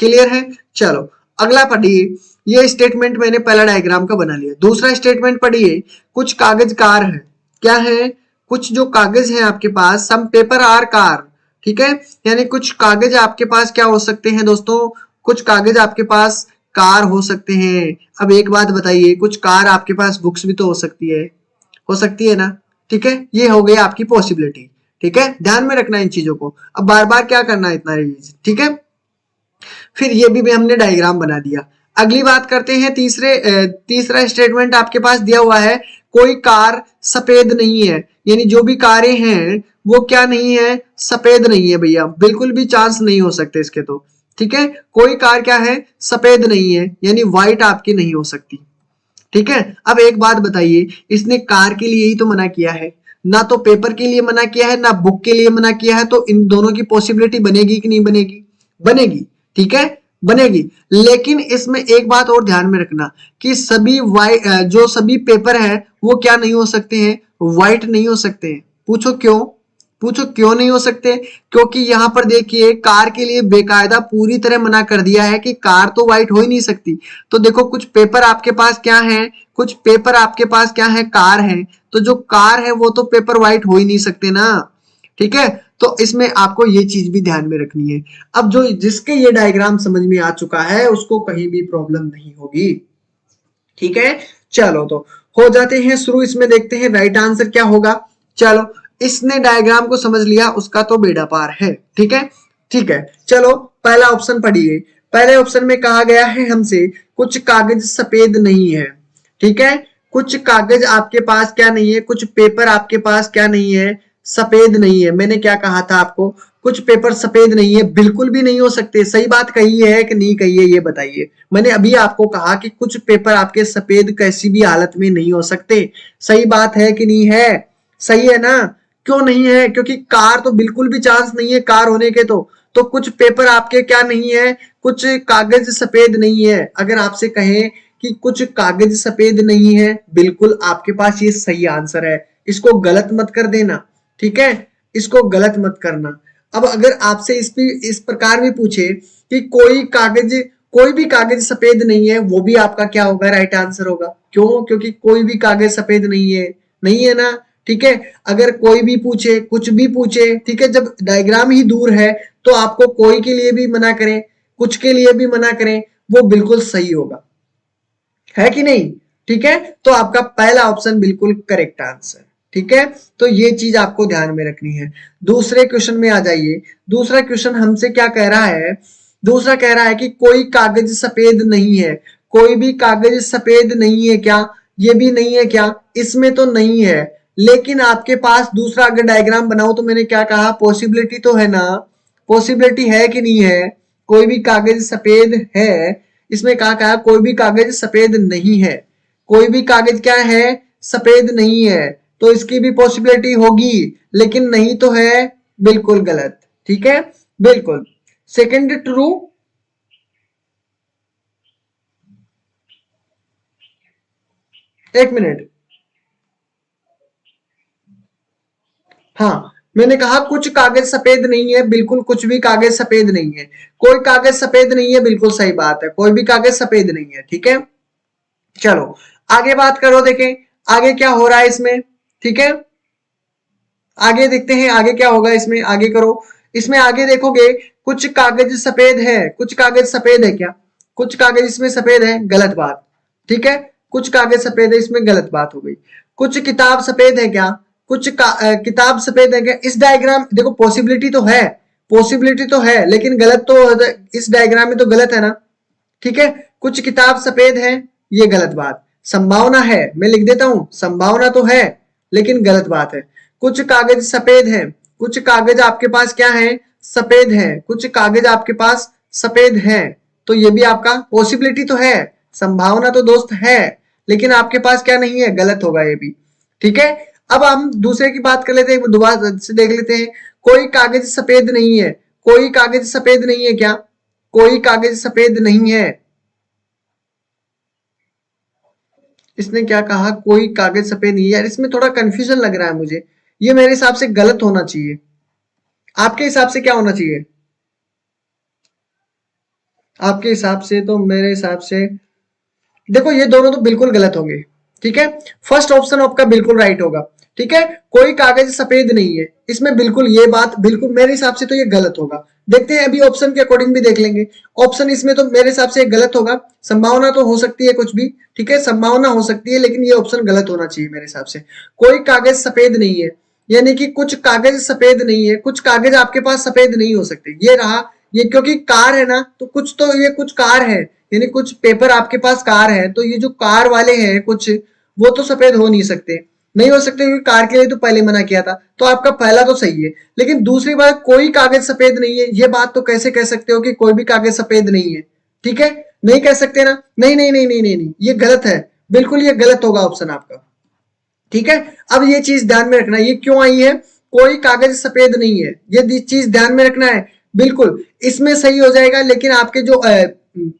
क्लियर है। चलो अगला पढ़िए, ये स्टेटमेंट मैंने पहला डायग्राम का बना लिया। दूसरा स्टेटमेंट पढ़िए, कुछ कागज कार है, क्या है, कुछ जो कागज है आपके पास, सम पेपर आर कार, ठीक है। यानी कुछ कागज आपके पास क्या हो सकते हैं दोस्तों, कुछ कागज आपके पास कार हो सकते हैं। अब एक बात बताइए, कुछ कार आपके पास बुक्स भी तो हो सकती है ना, ठीक है। ये हो गई आपकी पॉसिबिलिटी, ठीक है, ध्यान में रखना इन चीजों को। अब बार बार क्या करना है, इतना रिवीजन, ठीक है। फिर ये भी हमने डायग्राम बना दिया। अगली बात करते हैं, तीसरा स्टेटमेंट आपके पास दिया हुआ है, कोई कार सफेद नहीं है। यानी जो भी कारें हैं वो क्या नहीं है, सफेद नहीं है भैया, बिल्कुल भी चांस नहीं हो सकते इसके तो, ठीक है। कोई कार क्या है, सफेद नहीं है, यानी व्हाइट आपकी नहीं हो सकती, ठीक है। अब एक बात बताइए, इसने कार के लिए ही तो मना किया है ना, तो पेपर के लिए मना किया है ना बुक के लिए मना किया है। तो इन दोनों की पॉसिबिलिटी बनेगी कि नहीं बनेगी, बनेगी, ठीक है, बनेगी। लेकिन इसमें एक बात और ध्यान में रखना कि जो सभी पेपर है वो क्या नहीं हो सकते हैं, व्हाइट नहीं हो सकते हैं। पूछो क्यों, पूछो क्यों नहीं हो सकते, क्योंकि यहाँ पर देखिए कार के लिए बेकायदा पूरी तरह मना कर दिया है कि कार तो व्हाइट हो ही नहीं सकती। तो देखो कुछ पेपर आपके पास क्या है, कुछ पेपर आपके पास क्या है, कार है। तो जो कार है वो तो पेपर व्हाइट हो ही नहीं सकते ना, ठीक है। तो इसमें आपको ये चीज भी ध्यान में रखनी है। अब जो जिसके ये डायग्राम समझ में आ चुका है उसको कहीं भी प्रॉब्लम नहीं होगी, ठीक है। चलो तो हो जाते हैं शुरू, इसमें देखते हैं राइट आंसर क्या होगा। चलो इसने डायग्राम को समझ लिया, उसका तो बेड़ा पार है, ठीक है, ठीक है। चलो पहला ऑप्शन पढ़िए। पहले ऑप्शन में कहा गया है हमसे, कुछ कागज सफेद नहीं है, ठीक है। कुछ कागज आपके पास क्या नहीं है, कुछ पेपर आपके पास क्या नहीं है, सफेद नहीं है। मैंने क्या कहा था आपको, कुछ पेपर सफेद नहीं है, बिल्कुल भी नहीं हो सकते। सही बात कही है कि नहीं कही है ये बताइए। मैंने अभी आपको कहा कि कुछ पेपर आपके सफेद कैसी भी हालत में नहीं हो सकते। सही बात है कि नहीं है, सही है ना। क्यों नहीं है, क्योंकि कार तो बिल्कुल भी चांस नहीं है कार होने के। तो कुछ पेपर आपके क्या नहीं है, कुछ कागज सफेद नहीं है। अगर आपसे कहें कि कुछ कागज सफेद नहीं है, बिल्कुल आपके पास ये सही आंसर है, इसको गलत मत कर देना, ठीक है, इसको गलत मत करना। अब अगर आपसे इस प्रकार भी पूछे कि कोई भी कागज सफेद नहीं है, वो भी आपका क्या होगा, राइट आंसर होगा। क्यों? क्योंकि कोई भी कागज सफेद नहीं है ना, ठीक है। अगर कोई भी पूछे, कुछ भी पूछे, ठीक है, जब डायग्राम ही दूर है तो आपको कोई के लिए भी मना करें, कुछ के लिए भी मना करें, वो बिल्कुल सही होगा, है कि नहीं? ठीक है, तो आपका पहला ऑप्शन बिल्कुल करेक्ट आंसर, ठीक है। तो ये चीज आपको ध्यान में रखनी है। दूसरे क्वेश्चन में आ जाइए। दूसरा क्वेश्चन हमसे क्या कह रहा है? दूसरा कह रहा है कि कोई कागज सफेद नहीं है। कोई भी कागज सफेद नहीं है क्या? ये भी नहीं है क्या? इसमें तो नहीं है, लेकिन आपके पास दूसरा अगर डायग्राम बनाओ तो मैंने क्या कहा, पॉसिबिलिटी तो है ना, पॉसिबिलिटी है कि नहीं है? कोई भी कागज सफेद है, इसमें कहा कोई भी कागज सफेद नहीं है। कोई भी कागज क्या है? सफेद नहीं है, तो इसकी भी पॉसिबिलिटी होगी, लेकिन नहीं तो है, बिल्कुल गलत, ठीक है, बिल्कुल। सेकंड ट्रू, एक मिनट, हाँ, मैंने कहा कुछ कागज सफेद नहीं है, बिल्कुल कुछ भी कागज सफेद नहीं है। कोई कागज सफेद नहीं है, बिल्कुल सही बात है, कोई भी कागज सफेद नहीं है, ठीक है। चलो आगे बात करो, देखें आगे क्या हो रहा है इसमें, ठीक है। आगे देखते हैं आगे क्या होगा इसमें, आगे करो। इसमें आगे देखोगे कुछ कागज सफेद है, कुछ कागज सफेद है क्या? कुछ कागज इसमें सफेद है, गलत बात, ठीक है। कुछ कागज सफेद है, इसमें गलत बात हो गई। कुछ किताब सफेद है क्या? किताब सफेद है क्या? इस डायग्राम देखो, पॉसिबिलिटी तो है, पॉसिबिलिटी तो है, लेकिन गलत तो इस डायग्राम में तो गलत है ना, ठीक है। कुछ किताब सफेद है, ये गलत बात। संभावना है, मैं लिख देता हूं, संभावना तो है, लेकिन गलत बात है। कुछ कागज सफेद है, कुछ कागज आपके पास क्या है? सफेद है, कुछ कागज आपके पास सफेद है, तो ये भी आपका पॉसिबिलिटी तो है, संभावना तो दोस्त है, लेकिन आपके पास क्या नहीं है, गलत होगा ये भी, ठीक है। अब हम दूसरे की बात कर लेते हैं, दोबारा से देख लेते हैं। कोई कागज सफेद नहीं है, कोई कागज सफेद नहीं है क्या? कोई कागज सफेद नहीं है, इसने क्या कहा, कोई कागज सफेद नहीं है। यार इसमें थोड़ा कंफ्यूजन लग रहा है मुझे, ये मेरे हिसाब से गलत होना चाहिए। आपके हिसाब से क्या होना चाहिए? आपके हिसाब से तो मेरे हिसाब से देखो, ये दोनों तो बिल्कुल गलत होंगे, ठीक है। फर्स्ट ऑप्शन आपका बिल्कुल राइट होगा, ठीक है। कोई कागज सफेद नहीं है, इसमें बिल्कुल ये बात बिल्कुल मेरे हिसाब से तो ये गलत होगा। देखते हैं अभी ऑप्शन के अकॉर्डिंग भी देख लेंगे। ऑप्शन इसमें तो मेरे हिसाब से गलत होगा। संभावना तो हो सकती है कुछ भी, ठीक है, संभावना हो सकती है, लेकिन ये ऑप्शन गलत होना चाहिए मेरे हिसाब से। कोई कागज सफेद नहीं है, यानी कि कुछ कागज सफेद नहीं है, कुछ कागज आपके पास सफेद नहीं हो सकते, ये रहा। ये क्योंकि कार है ना, तो कुछ तो ये कुछ कार है, यानी कुछ पेपर आपके पास कार है, तो ये जो कार वाले हैं कुछ, वो तो सफेद हो नहीं सकते, नहीं हो सकते, क्योंकि कार के लिए तो पहले मना किया था। तो आपका पहला तो सही है, लेकिन दूसरी बात, कोई कागज सफेद नहीं है, ये बात तो कैसे कह सकते हो कि कोई भी कागज सफेद नहीं है? ठीक है, नहीं कह सकते ना, नहीं नहीं नहीं नहीं नहीं, नहीं। ये गलत है, बिल्कुल ये गलत होगा ऑप्शन आपका, ठीक है। अब ये चीज ध्यान में रखना, ये क्यों आई है, कोई कागज सफेद नहीं है, ये चीज ध्यान में रखना है। बिल्कुल इसमें सही हो जाएगा, लेकिन आपके जो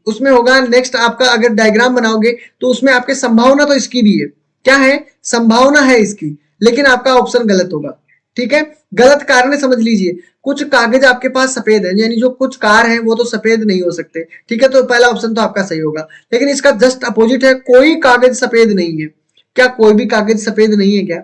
उसमें होगा नेक्स्ट, आपका अगर डायग्राम बनाओगे तो उसमें आपके संभावना तो इसकी भी है, क्या है, संभावना है इसकी, लेकिन आपका ऑप्शन गलत होगा, ठीक है। गलत कारण समझ लीजिए, कुछ कागज आपके पास सफेद है, यानी जो कुछ कार है वो तो सफेद नहीं हो सकते, ठीक है, तो पहला ऑप्शन तो आपका सही होगा। लेकिन इसका जस्ट अपोजिट है, कोई कागज सफेद नहीं है। क्या कोई भी कागज सफेद नहीं है क्या?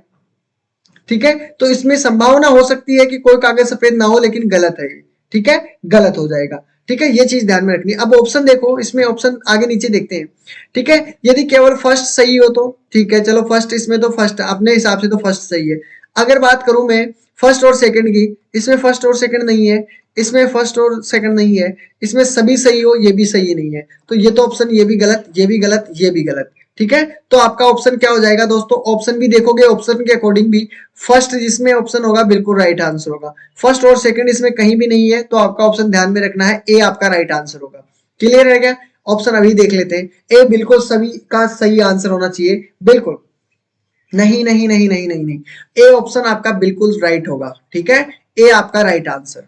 ठीक है, तो इसमें संभावना हो सकती है कि कोई कागज सफेद ना हो, लेकिन गलत है ये, ठीक है, गलत हो जाएगा, ठीक है, ये चीज ध्यान में रखनी है। अब ऑप्शन देखो, इसमें ऑप्शन आगे नीचे देखते हैं, ठीक है। यदि केवल फर्स्ट सही हो तो ठीक है, चलो फर्स्ट, इसमें तो फर्स्ट अपने हिसाब से तो फर्स्ट सही है। अगर बात करूं मैं फर्स्ट और सेकंड की, इसमें फर्स्ट और सेकंड नहीं है, इसमें फर्स्ट और सेकंड नहीं है, इसमें सभी सही हो, ये भी सही नहीं है, तो ये तो ऑप्शन ये भी गलत, ये भी गलत, ये भी गलत, ठीक है। तो आपका ऑप्शन क्या हो जाएगा दोस्तों? ऑप्शन भी देखोगे, ऑप्शन के अकॉर्डिंग भी फर्स्ट जिसमें ऑप्शन होगा बिल्कुल राइट आंसर होगा। फर्स्ट और सेकंड इसमें कहीं भी नहीं है, तो आपका ऑप्शन ध्यान में रखना है, ए आपका राइट आंसर होगा। क्लियर है क्या? ऑप्शन अभी देख लेते हैं, ए बिल्कुल सभी का सही आंसर होना चाहिए, बिल्कुल नहीं नहीं नहीं नहीं नहीं नहीं, ए ऑप्शन आपका बिल्कुल राइट होगा, ठीक है, ए आपका राइट आंसर,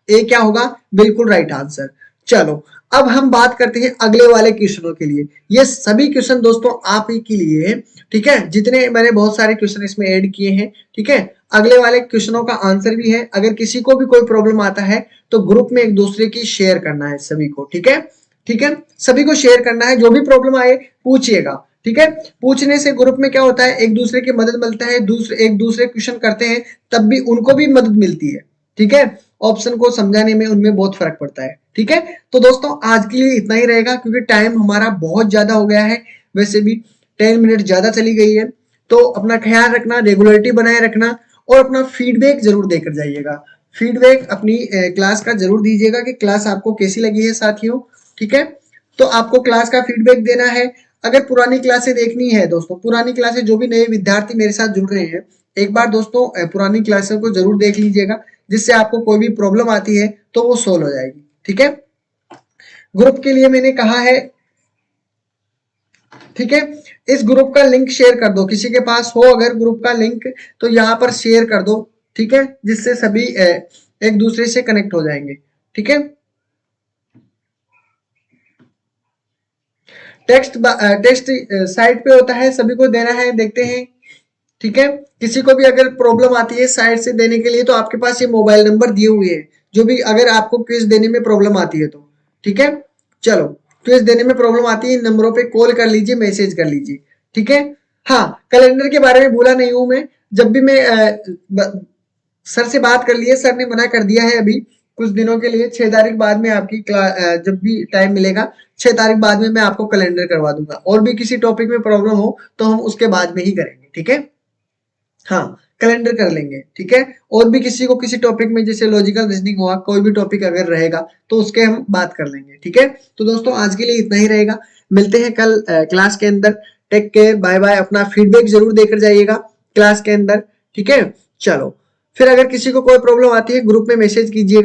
ए क्या होगा, बिल्कुल राइट आंसर। चलो अब हम बात करते हैं अगले वाले क्वेश्चनों के लिए। ये सभी क्वेश्चन दोस्तों आप ही के लिए है, ठीक है, जितने मैंने बहुत सारे क्वेश्चन इसमें ऐड किए हैं, ठीक है। अगले वाले क्वेश्चनों का आंसर भी है। अगर किसी को भी कोई प्रॉब्लम आता है तो ग्रुप में एक दूसरे की शेयर करना है सभी को, ठीक है, ठीक है, सभी को शेयर करना है। जो भी प्रॉब्लम आए पूछिएगा, ठीक है। पूछने से ग्रुप में क्या होता है, एक दूसरे की मदद मिलता है, एक दूसरे क्वेश्चन करते हैं तब भी उनको भी मदद मिलती है, ठीक है। ऑप्शन को समझाने में उनमें बहुत फर्क पड़ता है, ठीक है। तो दोस्तों आज के लिए इतना ही रहेगा क्योंकि टाइम हमारा बहुत ज्यादा हो गया है, वैसे भी 10 मिनट ज्यादा चली गई है। तो अपना ख्याल रखना, रेगुलरिटी बनाए रखना और अपना फीडबैक जरूर देकर जाइएगा। फीडबैक अपनी क्लास का जरूर दीजिएगा कि क्लास आपको कैसी लगी है साथियों, ठीक है। तो आपको क्लास का फीडबैक देना है। अगर पुरानी क्लासें देखनी है दोस्तों, पुरानी क्लासें जो भी नए विद्यार्थी मेरे साथ जुड़ रहे हैं, एक बार दोस्तों पुरानी क्लासों को जरूर देख लीजिएगा, जिससे आपको कोई भी प्रॉब्लम आती है तो वो सोल्व हो जाएगी, ठीक है। ग्रुप के लिए मैंने कहा है, ठीक है। इस ग्रुप का लिंक शेयर कर दो, किसी के पास हो अगर ग्रुप का लिंक तो यहाँ पर शेयर कर दो, ठीक है, जिससे सभी एक दूसरे से कनेक्ट हो जाएंगे, ठीक है। टेक्स्ट साइट पे होता है, सभी को देना है, देखते हैं, ठीक है। किसी को भी अगर प्रॉब्लम आती है साइट से देने के लिए तो आपके पास ये मोबाइल नंबर दिए हुए हैं, जो भी अगर आपको क्विज देने में प्रॉब्लम आती है तो, ठीक है। चलो क्विज देने में प्रॉब्लम आती है, इन नंबरों पे कॉल कर लीजिए, मैसेज कर लीजिए, ठीक है। हाँ, कैलेंडर के बारे में भूला नहीं हूं मैं। जब भी मैं सर से बात कर लिए, सर ने मना कर दिया है अभी कुछ दिनों के लिए, 6 तारीख बाद में आपकी जब भी टाइम मिलेगा 6 तारीख बाद में मैं आपको कैलेंडर करवा दूंगा। और भी किसी टॉपिक में प्रॉब्लम हो तो हम उसके बाद में ही करेंगे, ठीक है। हाँ, कैलेंडर कर लेंगे, ठीक है। और भी किसी को किसी टॉपिक में जैसे लॉजिकल रीजनिंग हुआ, कोई भी टॉपिक अगर रहेगा तो उसके हम बात कर लेंगे, ठीक है। तो दोस्तों आज के लिए इतना ही रहेगा, मिलते हैं कल क्लास के अंदर। Take care, bye bye. अपना फीडबैक जरूर देकर जाइएगा क्लास के अंदर, ठीक है। चलो फिर अगर किसी को कोई प्रॉब्लम आती है ग्रुप में मैसेज कीजिएगा।